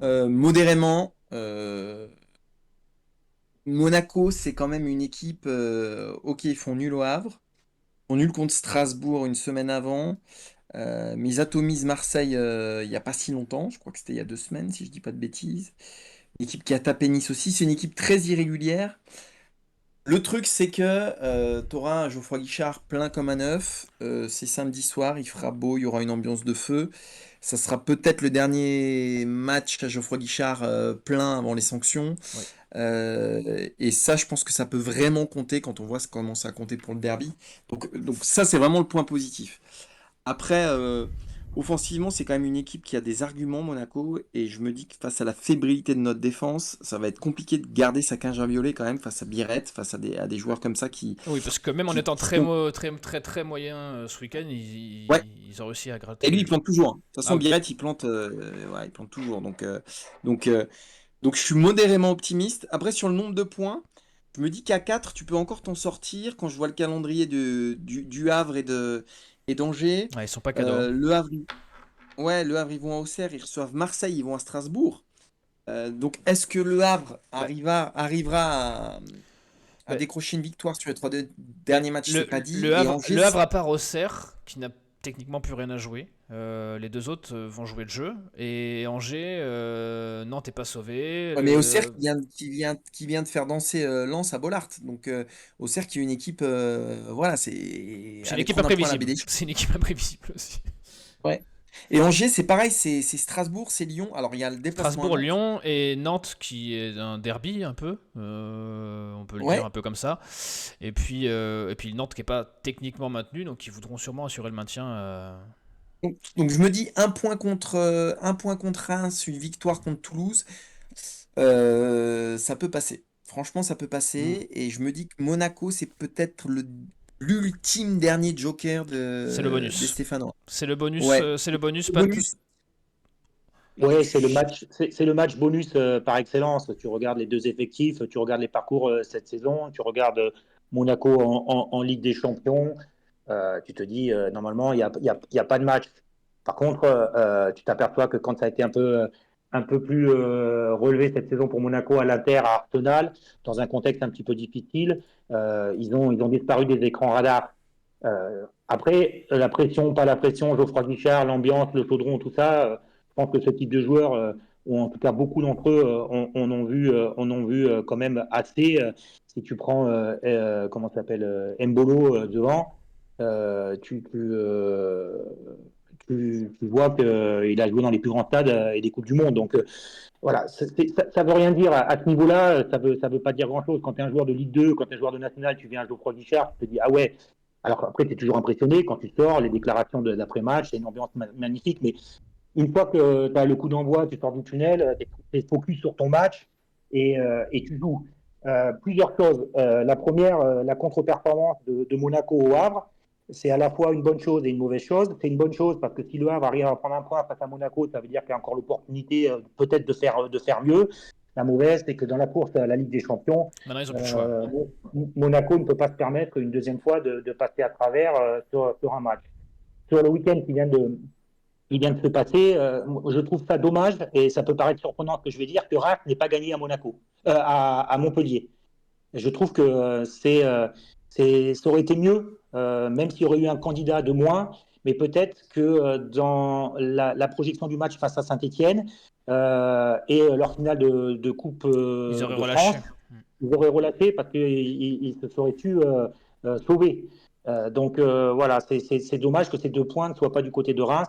Modérément. Monaco, c'est quand même une équipe. Ok, ils font nul au Havre. Ils font nul contre Strasbourg une semaine avant. Mais ils atomisent Marseille il n'y a pas si longtemps. Je crois que c'était il y a 2 semaines, si je dis pas de bêtises. Une équipe qui a tapé Nice aussi. C'est une équipe très irrégulière. Le truc, c'est que tu auras un Geoffroy Guichard plein comme un œuf. C'est samedi soir, il fera beau, il y aura une ambiance de feu. Ça sera peut-être le dernier match à Geoffroy Guichard plein avant les sanctions. Oui. Et ça, je pense que ça peut vraiment compter quand on voit ça commence à compter pour le derby. Donc ça, c'est vraiment le point positif. Après, offensivement, c'est quand même une équipe qui a des arguments, Monaco, et je me dis que face à la fébrilité de notre défense, ça va être compliqué de garder sa cage inviolée quand même face à Biret, face à des joueurs comme ça Oui, parce que même en étant qui sont... très moyen ce week-end, Ouais, ils ont réussi à et gratter. lui, il plante toujours, hein. De toute Ah façon, oui. Biret, ouais, il plante toujours. Donc, euh, donc, je suis modérément optimiste. Après, sur le nombre de points, je me dis qu'à 4 tu peux encore t'en sortir. Quand je vois le calendrier du Havre et d'Angers, Ouais, ils sont pas cadeaux, hein. Le Havre, ouais, le Havre, ils vont à Auxerre, ils reçoivent Marseille, ils vont à Strasbourg. Donc, est-ce que le Havre Bah, arrivera à bah, décrocher une victoire sur les bah, derniers matchs? C'est pas dit. le Et Havre, Angers, le Havre à part Auxerre, qui n'a techniquement plus rien à jouer. Les deux autres vont jouer le jeu. Et Angers, Nantes n'est pas sauvé. ouais, mais Auxerre qui vient de faire danser Lens à Bollaert. Donc, Auxerre qui est une équipe, voilà, c'est C'est une aller équipe prendre un point à la imprévisible. BD. C'est une équipe imprévisible aussi. Ouais. Et Angers, c'est pareil, c'est Strasbourg, c'est Lyon. Alors, il y a le déplacement à Strasbourg, Nantes. Lyon et Nantes qui est un derby un peu, on peut le dire un Ouais. peu comme ça. Et puis Nantes qui est pas techniquement maintenu, donc ils voudront sûrement assurer le maintien. Donc, je me dis un point contre Reims, une victoire contre Toulouse, ça peut passer. Franchement, ça peut Hmm. passer. Et je me dis que Monaco, c'est peut-être l'ultime dernier joker C'est le des bonus. Stéphanois. C'est Ouais. c'est le bonus. Pas plus. Bonus. Ouais, c'est le match bonus par excellence. Tu regardes les deux effectifs, tu regardes les parcours cette saison, tu regardes Monaco en Ligue des Champions. Tu te dis, normalement, il y a pas de match. Par contre, tu t'aperçois que quand ça a été un peu plus relevé cette saison pour Monaco à l'Inter, à Arsenal, dans un contexte un petit peu difficile, ils ont disparu des écrans radars. Après, la pression, pas la pression, Geoffroy Guichard, l'ambiance, le chaudron, tout ça, je pense que ce type de joueurs, ou en tout cas beaucoup d'entre eux, en ont vu quand même assez. Si tu prends, comment ça s'appelle, Mbolo devant, tu vois qu'il a joué dans les plus grands stades et des Coupes du Monde. Donc voilà, ça veut rien dire. À ce niveau-là, ça veut pas dire grand-chose. Quand tu es un joueur de Ligue 2, quand tu es un joueur de National, tu viens à Geoffroy Guichard, tu te dis, ah ouais. Alors après, tu es toujours impressionné quand tu sors, les déclarations d'après-match, c'est une ambiance magnifique. Mais une fois que tu as le coup d'envoi, tu sors du tunnel, tu es focus sur ton match et tu joues. Plusieurs choses. La première, la contre-performance de Monaco au Havre, c'est à la fois une bonne chose et une mauvaise chose. C'est une bonne chose parce que si le Havre arrive à prendre un point face à Monaco, ça veut dire qu'il y a encore l'opportunité peut-être de faire mieux. La mauvaise, c'est que dans la course à la Ligue des Champions, Maintenant, ils ont plus de choix. Monaco ne peut pas se permettre une deuxième fois de passer à travers sur un match. Sur le week-end qui vient de se passer, je trouve ça dommage, et ça peut paraître surprenant ce que je vais dire, que Reims n'ait pas gagné à Monaco, à Montpellier. Je trouve que ça aurait été mieux, même s'il y aurait eu un candidat de moins, mais peut-être que dans la projection du match face à Saint-Etienne et leur finale de Coupe Ils auraient de France, relâché. ils auraient relâché parce qu'ils se seraient tu sauver. Donc voilà, c'est dommage que ces 2 points ne soient pas du côté de Reims.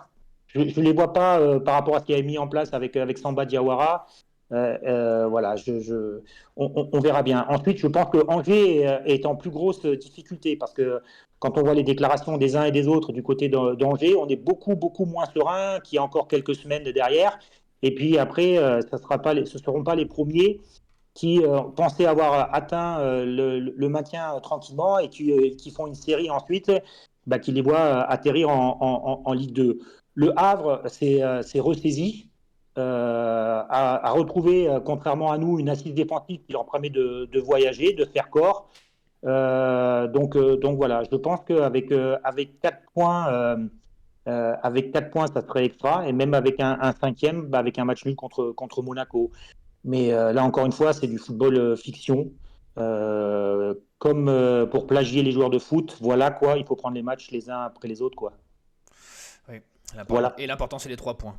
Je ne les vois pas par rapport à ce qui a mis en place avec Samba Diawara. Voilà, on verra bien. Ensuite, je pense que Angers est en plus grosse difficulté parce que quand on voit les déclarations des uns et des autres du côté d'Angers, on est beaucoup, beaucoup moins serein qu'il y a encore quelques semaines derrière. Et puis après, ce ne seront pas les premiers qui pensaient avoir atteint le maintien tranquillement et qui font une série ensuite, bah, qui les voit atterrir en Ligue 2. Le Havre s'est ressaisi, a retrouvé, contrairement à nous, une assise défensive qui leur permet de voyager, de faire corps. Donc voilà, je pense qu'avec avec 4 points, ça serait extra, et même avec un cinquième, bah, avec un match nul contre Monaco. Mais là, encore une fois, c'est du football fiction. Comme pour plagier les joueurs de foot, voilà quoi, il faut prendre les matchs les uns après les autres, quoi. Oui. Voilà. Et l'important, c'est les 3 points.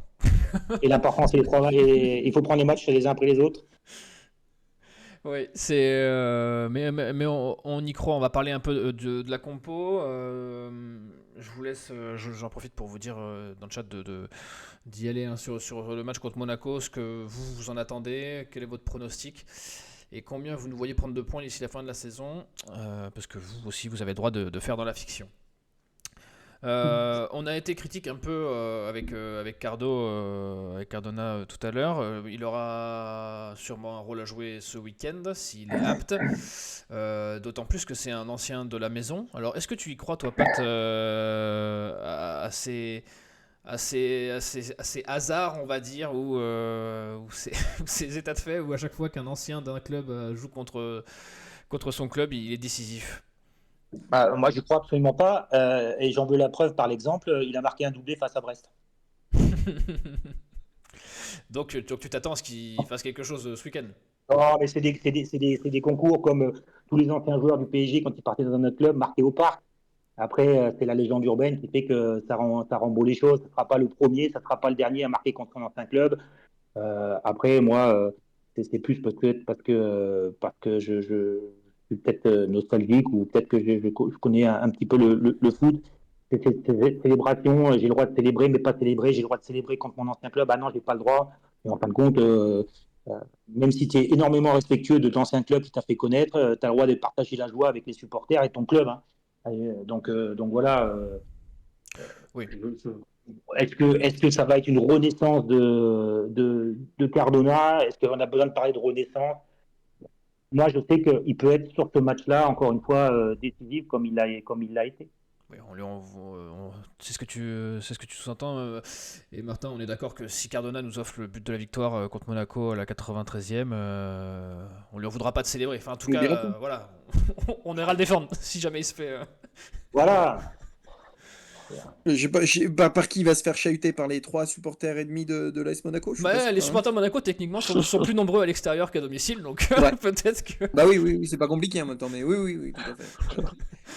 Et l'important, c'est les 3. Et il faut prendre les matchs les uns après les autres. Oui, mais on y croit. On va parler un peu de la compo. Je vous laisse. J'en profite pour vous dire dans le chat d'y aller hein, sur le match contre Monaco, ce que vous en attendez, quel est votre pronostic et combien vous nous voyez prendre de points d'ici la fin de la saison, parce que vous aussi vous avez le droit de faire dans la fiction. On a été critique un peu avec Cardona tout à l'heure. Il aura sûrement un rôle à jouer ce week-end s'il est apte. D'autant plus que c'est un ancien de la maison. Alors, est-ce que tu y crois, toi, Pat, à ces hasards, on va dire, ou ces états de fait, où à chaque fois qu'un ancien d'un club joue contre son club, il est décisif? Moi, je crois absolument pas. Et j'en veux la preuve par l'exemple. Il a marqué un doublé face à Brest. Donc tu t'attends à ce qu'il fasse quelque chose ce week-end? Oh, mais c'est des concours comme tous les anciens joueurs du PSG quand ils partaient dans un autre club, marqués au parc. Après, c'est la légende urbaine qui fait que ça rend beau les choses. Ça ne sera pas le premier, ça ne sera pas le dernier à marquer contre un ancien club. Après, moi, c'est plus parce que je suis peut-être nostalgique ou peut-être que je connais un petit peu le foot. C'est cette célébration, j'ai le droit de célébrer, mais pas célébrer. J'ai le droit de célébrer contre mon ancien club. Ah non, j'ai pas le droit. Et en fin de compte, euh, même si tu es énormément respectueux de l'ancien club qui t'a fait connaître, tu as le droit de partager la joie avec les supporters et ton club. Hein. Donc voilà. Oui. Est-ce que ça va être une renaissance de Cardona? Est-ce qu'on a besoin de parler de renaissance? Moi, je sais qu'il peut être sur ce match-là, encore une fois, décisif comme il l'a été. Oui, c'est ce que tu sous-entends. Et Martin, on est d'accord que si Cardona nous offre le but de la victoire contre Monaco à la 93e, on lui en voudra pas de célébrer. Enfin, en tout cas, voilà, on ira le défendre si jamais il se fait. Voilà. Par qui il va se faire chahuter par les 3 supporters ennemis de l'AS Monaco? Je suis pas sûr, Les hein. supporters de Monaco, techniquement, sont plus nombreux à l'extérieur qu'à domicile, donc Ouais. peut-être que. Bah oui, c'est pas compliqué en même temps, mais oui, tout à fait.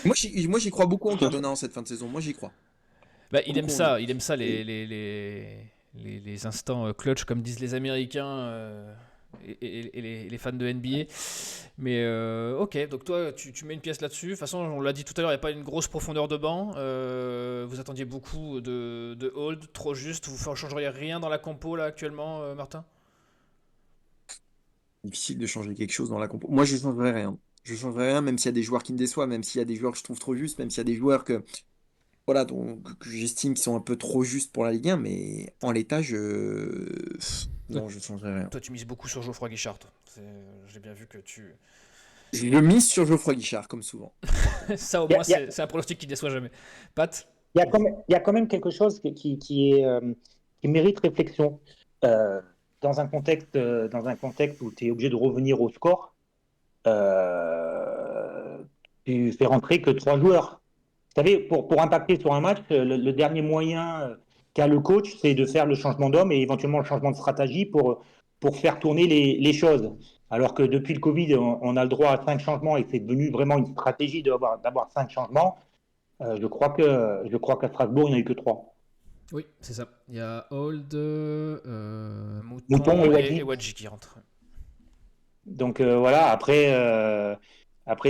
Moi, j'y crois beaucoup en Cardona en cette fin de saison. Moi, j'y crois. Il aime ça les instants clutch, comme disent les Américains et les fans de NBA. Mais ok, donc toi, tu mets une pièce là-dessus. De toute façon, on l'a dit tout à l'heure, il n'y a pas une grosse profondeur de banc. Vous attendiez beaucoup de hold, trop juste. Vous ne changeriez rien dans la compo là actuellement, Martin? Difficile de changer quelque chose dans la compo. Moi, je changerais rien. Je changerais rien, même s'il y a des joueurs qui me déçoivent, même s'il y a des joueurs que je trouve trop justes, même s'il y a des joueurs voilà, que j'estime qui sont un peu trop justes pour la Ligue 1, mais en l'état, non, je changerais rien. Toi, tu mises beaucoup sur Geoffroy Guichard. J'ai bien vu que tu. Je mise sur Geoffroy Guichard, comme souvent. Ça, au Il y a- moins, il y a- c'est un pronostic qui déçoit jamais. Pat? il y a quand même quelque chose qui mérite réflexion. Euh, dans un contexte où tu es obligé de revenir au score, euh, tu fais rentrer que 3 joueurs. Vous savez, pour impacter sur un match, le dernier moyen qu'a le coach, c'est de faire le changement d'homme et éventuellement le changement de stratégie pour faire tourner les choses. Alors que depuis le Covid, on a le droit à 5 changements et c'est devenu vraiment une stratégie d'avoir 5 changements. Je crois qu'à Strasbourg, il n'y en a eu que 3. Oui, c'est ça. Il y a Hold, Mouton Mouton et et Wadji. Wadji qui rentrent. Donc voilà, après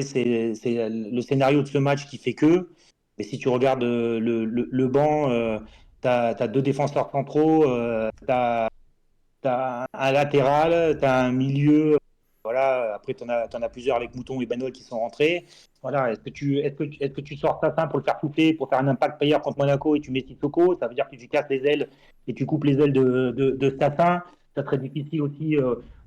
c'est le scénario de ce match qui fait que. Mais si tu regardes le banc, tu as 2 défenseurs centraux, t'as un latéral, tu as un milieu. Voilà, après, t'en as plusieurs avec Mouton et Banol qui sont rentrés. Voilà, est-ce que tu sors Sassin pour le faire souffler, pour faire un impact player contre Monaco et tu mets Sissoko? Ça veut dire que tu casses les ailes et tu coupes les ailes de Sassin. Ça serait difficile aussi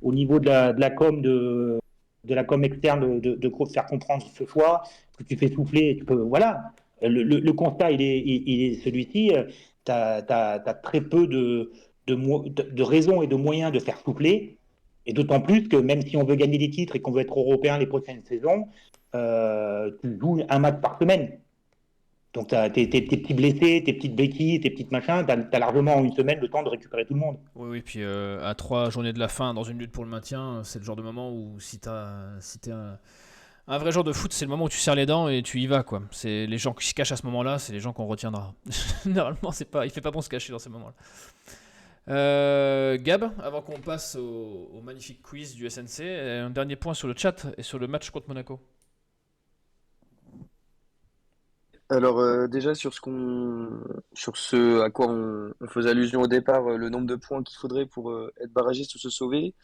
au niveau de la com de la com externe de faire comprendre ce choix que tu fais souffler. Voilà, le constat il est celui-ci. Tu as très peu de raisons et de moyens de faire souffler. Et d'autant plus que même si on veut gagner des titres et qu'on veut être européen les prochaines saisons, tu joues un match par semaine. Donc, tes petits blessés, tes petites béquilles, tes petites machins, tu as largement en une semaine le temps de récupérer tout le monde. Oui, puis à 3 journées de la fin, dans une lutte pour le maintien, c'est le genre de moment où si t'es Un vrai joueur de foot, c'est le moment où tu serres les dents et tu y vas, quoi. C'est les gens qui se cachent à ce moment-là, c'est les gens qu'on retiendra. Généralement, il fait pas bon se cacher dans ces moments-là. Gab, avant qu'on passe au magnifique quiz du SNC, un dernier point sur le chat et sur le match contre Monaco. Alors déjà sur ce à quoi on faisait allusion au départ, le nombre de points qu'il faudrait pour être barragiste ou se sauver.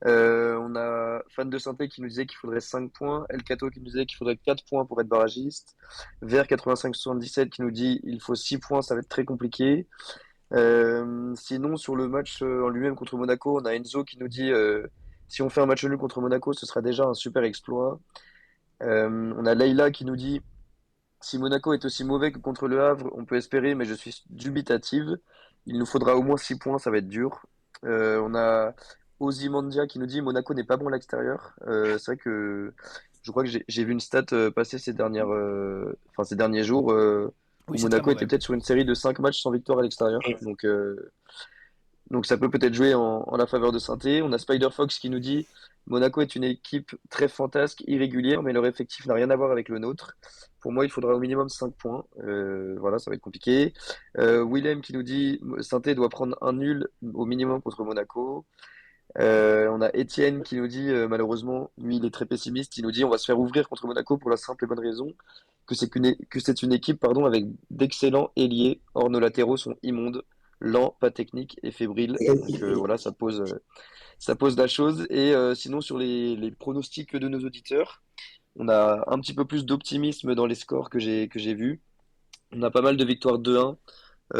On a Fan de Synthé qui nous disait qu'il faudrait 5 points, El Cato qui nous disait qu'il faudrait 4 points pour être barragiste, Vert 85-77 qui nous dit il faut 6 points, ça va être très compliqué. Sinon sur le match en lui-même contre Monaco, on a Enzo qui nous dit si on fait un match nul contre Monaco, ce sera déjà un super exploit. On a Leïla qui nous dit si Monaco est aussi mauvais que contre Le Havre, on peut espérer, mais je suis dubitative. Il nous faudra au moins 6 points, ça va être dur. On a Ozymandia qui nous dit Monaco n'est pas bon à l'extérieur. C'est vrai que je crois que j'ai vu une stat passer ces derniers jours où Oui, c'est très Monaco mauvais. était peut-être sur une série de 5 matchs sans victoire à l'extérieur. Donc ça peut peut-être jouer en la faveur de Saint-Étienne. On a Spider Fox qui nous dit Monaco est une équipe très fantasque, irrégulière, mais leur effectif n'a rien à voir avec le nôtre. Pour moi, il faudra au minimum 5 points. Voilà, ça va être compliqué. Willem qui nous dit Saint-Étienne doit prendre un nul au minimum contre Monaco. On a Étienne qui nous dit malheureusement, lui il est très pessimiste, il nous dit on va se faire ouvrir contre Monaco pour la simple et bonne raison que c'est une équipe pardon, avec d'excellents ailiers. Or nos latéraux sont immondes, lents, pas techniques et fébriles. Donc voilà, ça pose la chose. Et sinon, sur les pronostics de nos auditeurs, on a un petit peu plus d'optimisme dans les scores que j'ai vus. On a pas mal de victoires 2-1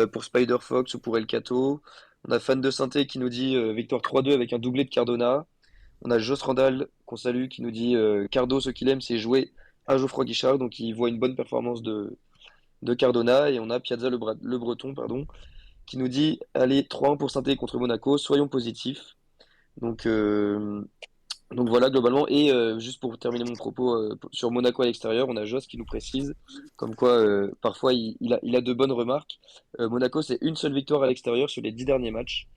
pour Spider Fox ou pour El Cato. On a Fan de Synthé qui nous dit victoire 3-2 avec un doublé de Cardona. On a Joss Randall qu'on salue qui nous dit Cardo, ce qu'il aime, c'est jouer à Geoffroy Guichard. Donc il voit une bonne performance de Cardona. Et on a Piazza le Breton pardon, qui nous dit allez 3-1 pour Synthé contre Monaco, soyons positifs. Donc voilà globalement. Et juste pour terminer mon propos sur Monaco à l'extérieur, on a Joss qui nous précise comme quoi parfois il a de bonnes remarques. Monaco c'est une seule victoire à l'extérieur sur les 10 derniers matchs.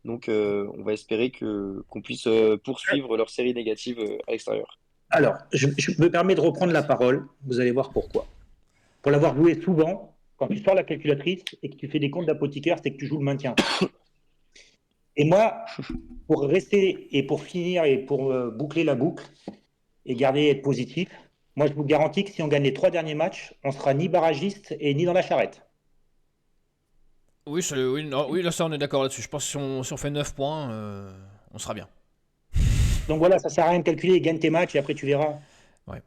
Donc on va espérer qu'on puisse poursuivre leur série négative à l'extérieur. Alors, je me permets de reprendre la parole. Vous allez voir pourquoi. Pour l'avoir joué souvent, quand tu sors la calculatrice et que tu fais des comptes d'apothicaire, c'est que tu joues le maintien. Et moi, pour rester et pour finir et pour boucler la boucle et être positif, moi je vous garantis que si on gagne les 3 derniers matchs, on sera ni barragiste et ni dans la charrette. Oui, là ça on est d'accord là-dessus. Je pense que si on fait 9 points, on sera bien. Donc voilà, ça sert à rien de calculer, gagne tes matchs et après tu verras. Ouais.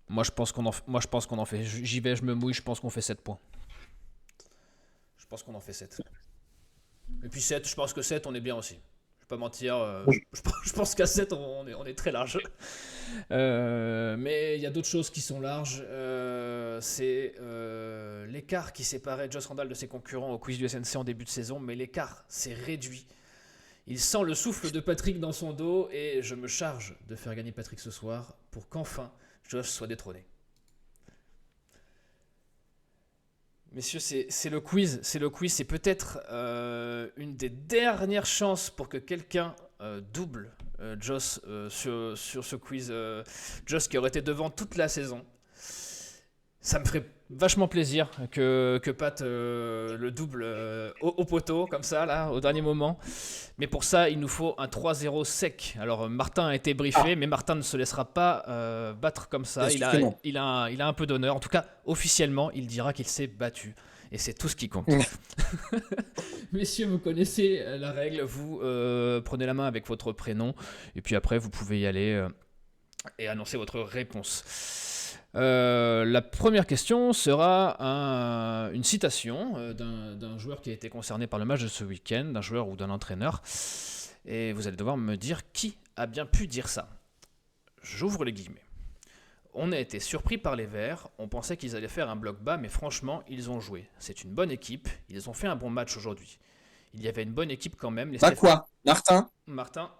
Moi je pense qu'on en fait. J'y vais, je me mouille, je pense qu'on fait 7 points. Je pense qu'on en fait 7. Et puis 7, je pense que 7, on est bien aussi. Je vais pas mentir, Oui. je pense qu'à 7, on est très large. Mais il y a d'autres choses qui sont larges. C'est l'écart qui séparait Joss Randall de ses concurrents au quiz du SNC en début de saison, mais l'écart s'est réduit. Il sent le souffle de Patrick dans son dos et je me charge de faire gagner Patrick ce soir pour qu'enfin Joss soit détrôné. Messieurs, c'est le quiz, c'est peut-être une des dernières chances pour que quelqu'un double Joss sur ce quiz. Joss qui aurait été devant toute la saison. Ça me ferait vachement plaisir que Pat le double au poteau, comme ça, là, au dernier moment. Mais pour ça, il nous faut un 3-0 sec. Alors, Martin a été briefé, mais Martin ne se laissera pas battre comme ça. Il a un peu d'honneur. En tout cas, officiellement, il dira qu'il s'est battu. Et c'est tout ce qui compte. Messieurs, vous connaissez la règle. Vous prenez la main avec votre prénom. Et puis après, vous pouvez y aller et annoncer votre réponse. La première question sera une citation d'un joueur qui a été concerné par le match de ce week-end, d'un joueur ou d'un entraîneur. Et vous allez devoir me dire qui a bien pu dire ça. J'ouvre les guillemets. On a été surpris par les Verts, on pensait qu'ils allaient faire un bloc bas, mais franchement, ils ont joué. C'est une bonne équipe, ils ont fait un bon match aujourd'hui. Il y avait une bonne équipe quand même. Quoi Martin,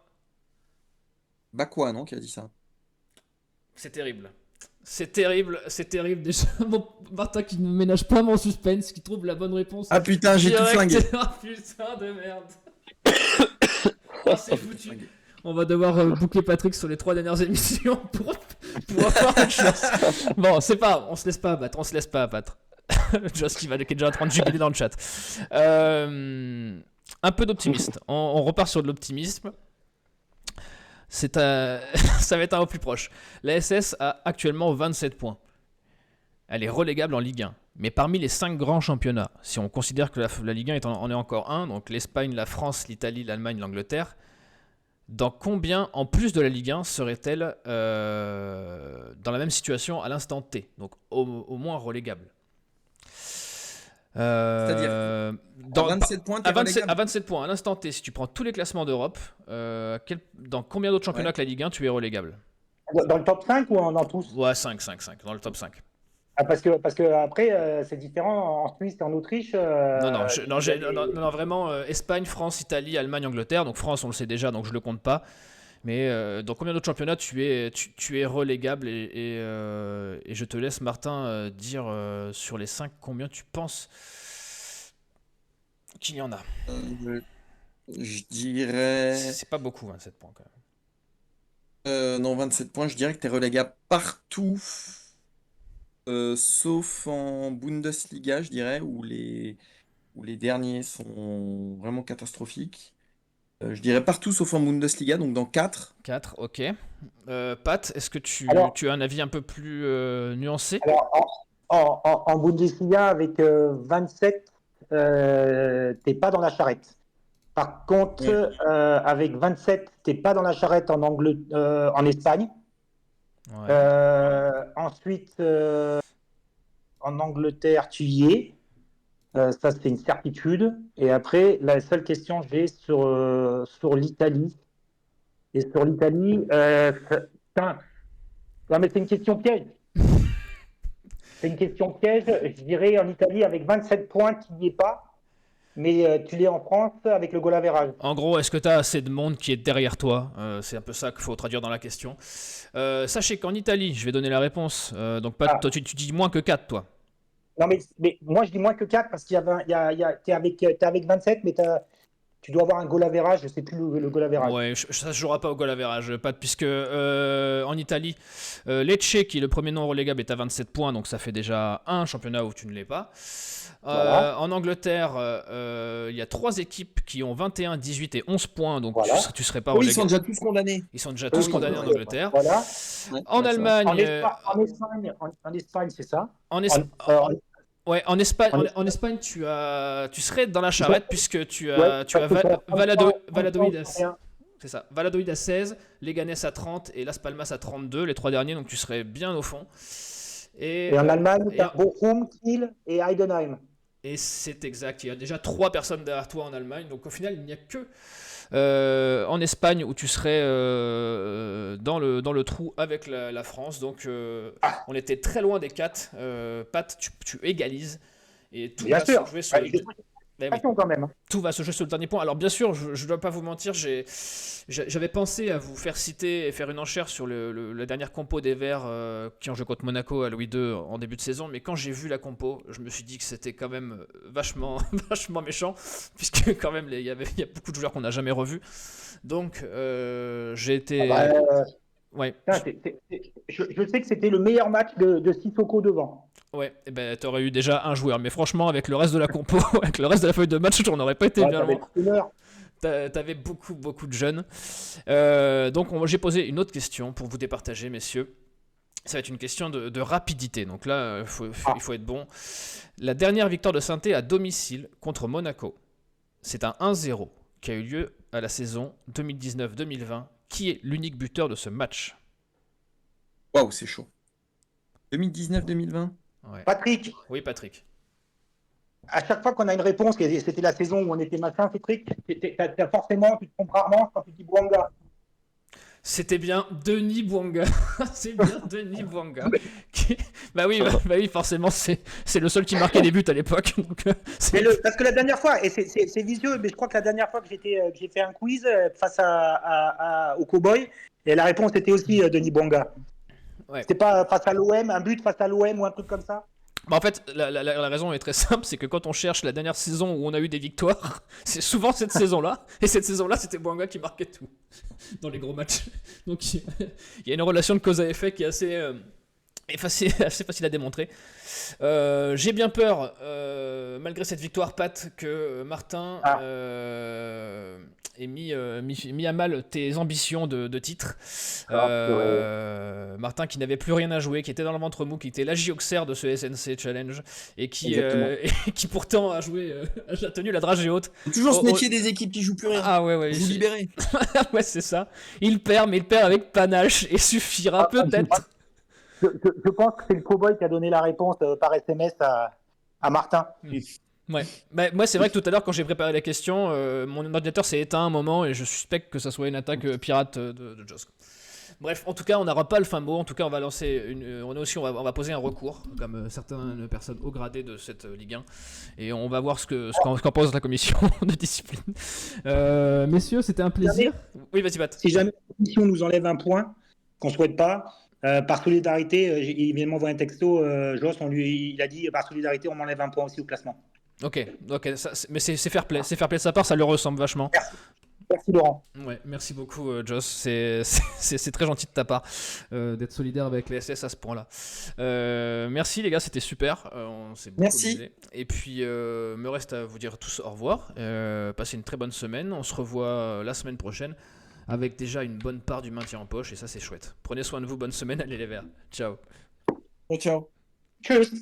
Bakwa, non, qui a dit ça? c'est terrible. C'est terrible déjà. Bon, Martin qui ne ménage pas mon suspense, qui trouve la bonne réponse. Ah putain, j'ai tout flingué. Ah putain de merde. Oh, c'est foutu. On va devoir booker Patrick sur les 3 dernières émissions pour avoir une chance. Bon, on se laisse pas abattre. Joss qui est déjà en train de jubiler dans le chat. Un peu d'optimisme. On repart sur de l'optimisme. Ça va être un peu plus proche. La SS a actuellement 27 points. Elle est relégable en Ligue 1. Mais parmi les 5 grands championnats, si on considère que la Ligue 1 en est encore un, donc l'Espagne, la France, l'Italie, l'Allemagne, l'Angleterre, dans combien, en plus de la Ligue 1, serait-elle dans la même situation à l'instant T? Donc au moins relégable. C'est-à-dire à 27 points, à 27 points, à l'instant T, si tu prends tous les classements d'Europe, dans combien d'autres championnats que la Ligue 1 tu es relégable? Dans le top 5 ou dans tous? Ouais, 5, dans le top 5. Parce que après, c'est différent en Suisse et en Autriche. Non, vraiment, Espagne, France, Italie, Allemagne, Angleterre. Donc France, on le sait déjà, donc je le compte pas. Mais dans combien d'autres championnats tu es relégable et je te laisse, Martin, dire sur les 5 combien tu penses qu'il y en a. Je dirais... C'est pas beaucoup, 27 points quand même. Non, 27 points, je dirais que tu es relégable partout, sauf en Bundesliga, je dirais, où les derniers sont vraiment catastrophiques. Je dirais partout sauf en Bundesliga, donc dans 4. 4, ok. Pat, est-ce que tu as un avis un peu plus nuancé? Alors, en Bundesliga, avec 27, t'es pas dans la charrette. Par contre, avec 27, t'es pas dans la charrette en Espagne. Ouais. Ensuite, en Angleterre, tu y es. Ça, c'est une certitude. Et après, la seule question que j'ai sur l'Italie. Et sur l'Italie, non, mais c'est une question piège. C'est une question piège. Je dirais en Italie, avec 27 points, tu n'y es pas. Mais tu l'es en France avec le goal average. En gros, est-ce que tu as assez de monde qui est derrière toi? C'est un peu ça qu'il faut traduire dans la question. Sachez qu'en Italie, je vais donner la réponse. Donc, Pat, toi, tu dis moins que 4, toi. Non, mais moi, je dis moins que 4 parce qu'il y a, t'es avec 27, mais tu dois avoir un goal average. Je ne sais plus le goal average. Ouais, ça ne se jouera pas au goal average, Pat, puisque en Italie, Lecce, qui est le premier non relégable, est à 27 points, donc ça fait déjà un championnat où tu ne l'es pas. Voilà. En Angleterre, il y a 3 équipes qui ont 21, 18 et 11 points, donc Voilà. tu ne serais pas Oui, relégable. ils sont déjà tous condamnés. Ils sont déjà tous condamnés en Angleterre. Voilà. En Allemagne, En Espagne, c'est ça. Ouais, en Espagne, tu serais dans la charrette puisque tu as Valladolid c'est ça. Valladolid à 16, Leganés à 30 et Las Palmas à 32, les 3 derniers, donc tu serais bien au fond. Et en Allemagne, tu as Bochum, Kiel et Heidenheim. Et c'est exact, il y a déjà 3 personnes derrière toi en Allemagne, donc au final, il n'y a que en Espagne où tu serais dans le trou avec la France. Donc on était très loin des 4. Pat, tu égalises et tout va se jouer sur quand même. Tout va se jouer sur le dernier point. Alors bien sûr, je ne dois pas vous mentir, j'avais pensé à vous faire citer et faire une enchère sur la dernière compo des Verts qui ont joué contre Monaco à Louis II en début de saison, mais quand j'ai vu la compo, je me suis dit que c'était quand même vachement méchant, puisque quand même il y a beaucoup de joueurs qu'on n'a jamais revus. Donc j'ai été... Ouais. Je sais que c'était le meilleur match de Sissoko devant. Ouais, et ben t'aurais eu déjà un joueur, mais franchement avec le reste de la compo, avec le reste de la feuille de match, on n'aurait pas été bien loin. T'avais beaucoup de jeunes. Donc j'ai posé une autre question pour vous départager, messieurs. Ça va être une question de rapidité. Donc là, il faut être bon. La dernière victoire de Saint-Étienne à domicile contre Monaco, c'est un 1-0 qui a eu lieu à la saison 2019-2020. Qui est l'unique buteur de ce match? Waouh, c'est chaud. 2019-2020? Ouais. Patrick. Oui, Patrick. À chaque fois qu'on a une réponse, c'était la saison où on était machin, Patrick, forcément, tu te trompes rarement quand tu dis Bouanga. C'était bien Denis Bouanga. C'est bien Denis Bouanga. Bah oui, forcément, c'est le seul qui marquait des buts à l'époque. Parce que la dernière fois, et c'est vicieux, mais je crois que la dernière fois que j'ai fait un quiz face au Cowboy, et la réponse était aussi Denis Bouanga. Ouais. C'était pas face à l'OM, un but face à l'OM ou un truc comme ça? Bah en fait, la raison est très simple, c'est que quand on cherche la dernière saison où on a eu des victoires, c'est souvent cette saison-là. Et cette saison-là, c'était Bouanga qui marquait tout dans les gros matchs. Donc il y a une relation de cause à effet qui est assez facile à démontrer. J'ai bien peur, malgré cette victoire, Pat, que Martin ait mis à mal tes ambitions de titre. Martin qui n'avait plus rien à jouer, qui était dans le ventre mou, qui était l'Agi Auxerre de ce SNC Challenge et qui pourtant a tenu la dragée haute. C'est toujours ce métier des équipes qui jouent plus rien. Ah ouais, Vous libérez. Ouais, c'est ça. Il perd, mais il perd avec panache et suffira peut-être. Je pense que c'est le cowboy qui a donné la réponse par SMS à Martin. Ouais. Bah, moi, c'est vrai que tout à l'heure, quand j'ai préparé la question, mon ordinateur s'est éteint un moment et je suspecte que ça soit une attaque pirate de Joss. Bref, en tout cas, on n'aura pas le fin mot. En tout cas, on va lancer on va poser un recours, comme certaines personnes haut gradées de cette Ligue 1, et on va voir ce qu'en pense la commission de discipline. Messieurs, c'était un plaisir. Oui, vas-y, Pat. Si jamais la commission nous enlève un point qu'on ne souhaite pas, par solidarité, il vient de m'envoyer un texto, Joss, il a dit par solidarité, on m'enlève un point aussi au classement. Ok, mais c'est fair play. C'est fair play de sa part, ça le ressemble vachement. Merci Laurent. Ouais, merci beaucoup Joss, c'est très gentil de ta part d'être solidaire avec les SS à ce point-là. Merci les gars, c'était super, on s'est beaucoup amusé. Et puis me reste à vous dire tous au revoir, passez une très bonne semaine, on se revoit la semaine prochaine avec déjà une bonne part du maintien en poche et ça c'est chouette. Prenez soin de vous, bonne semaine, allez les Verts, ciao. Ciao. Tchuss.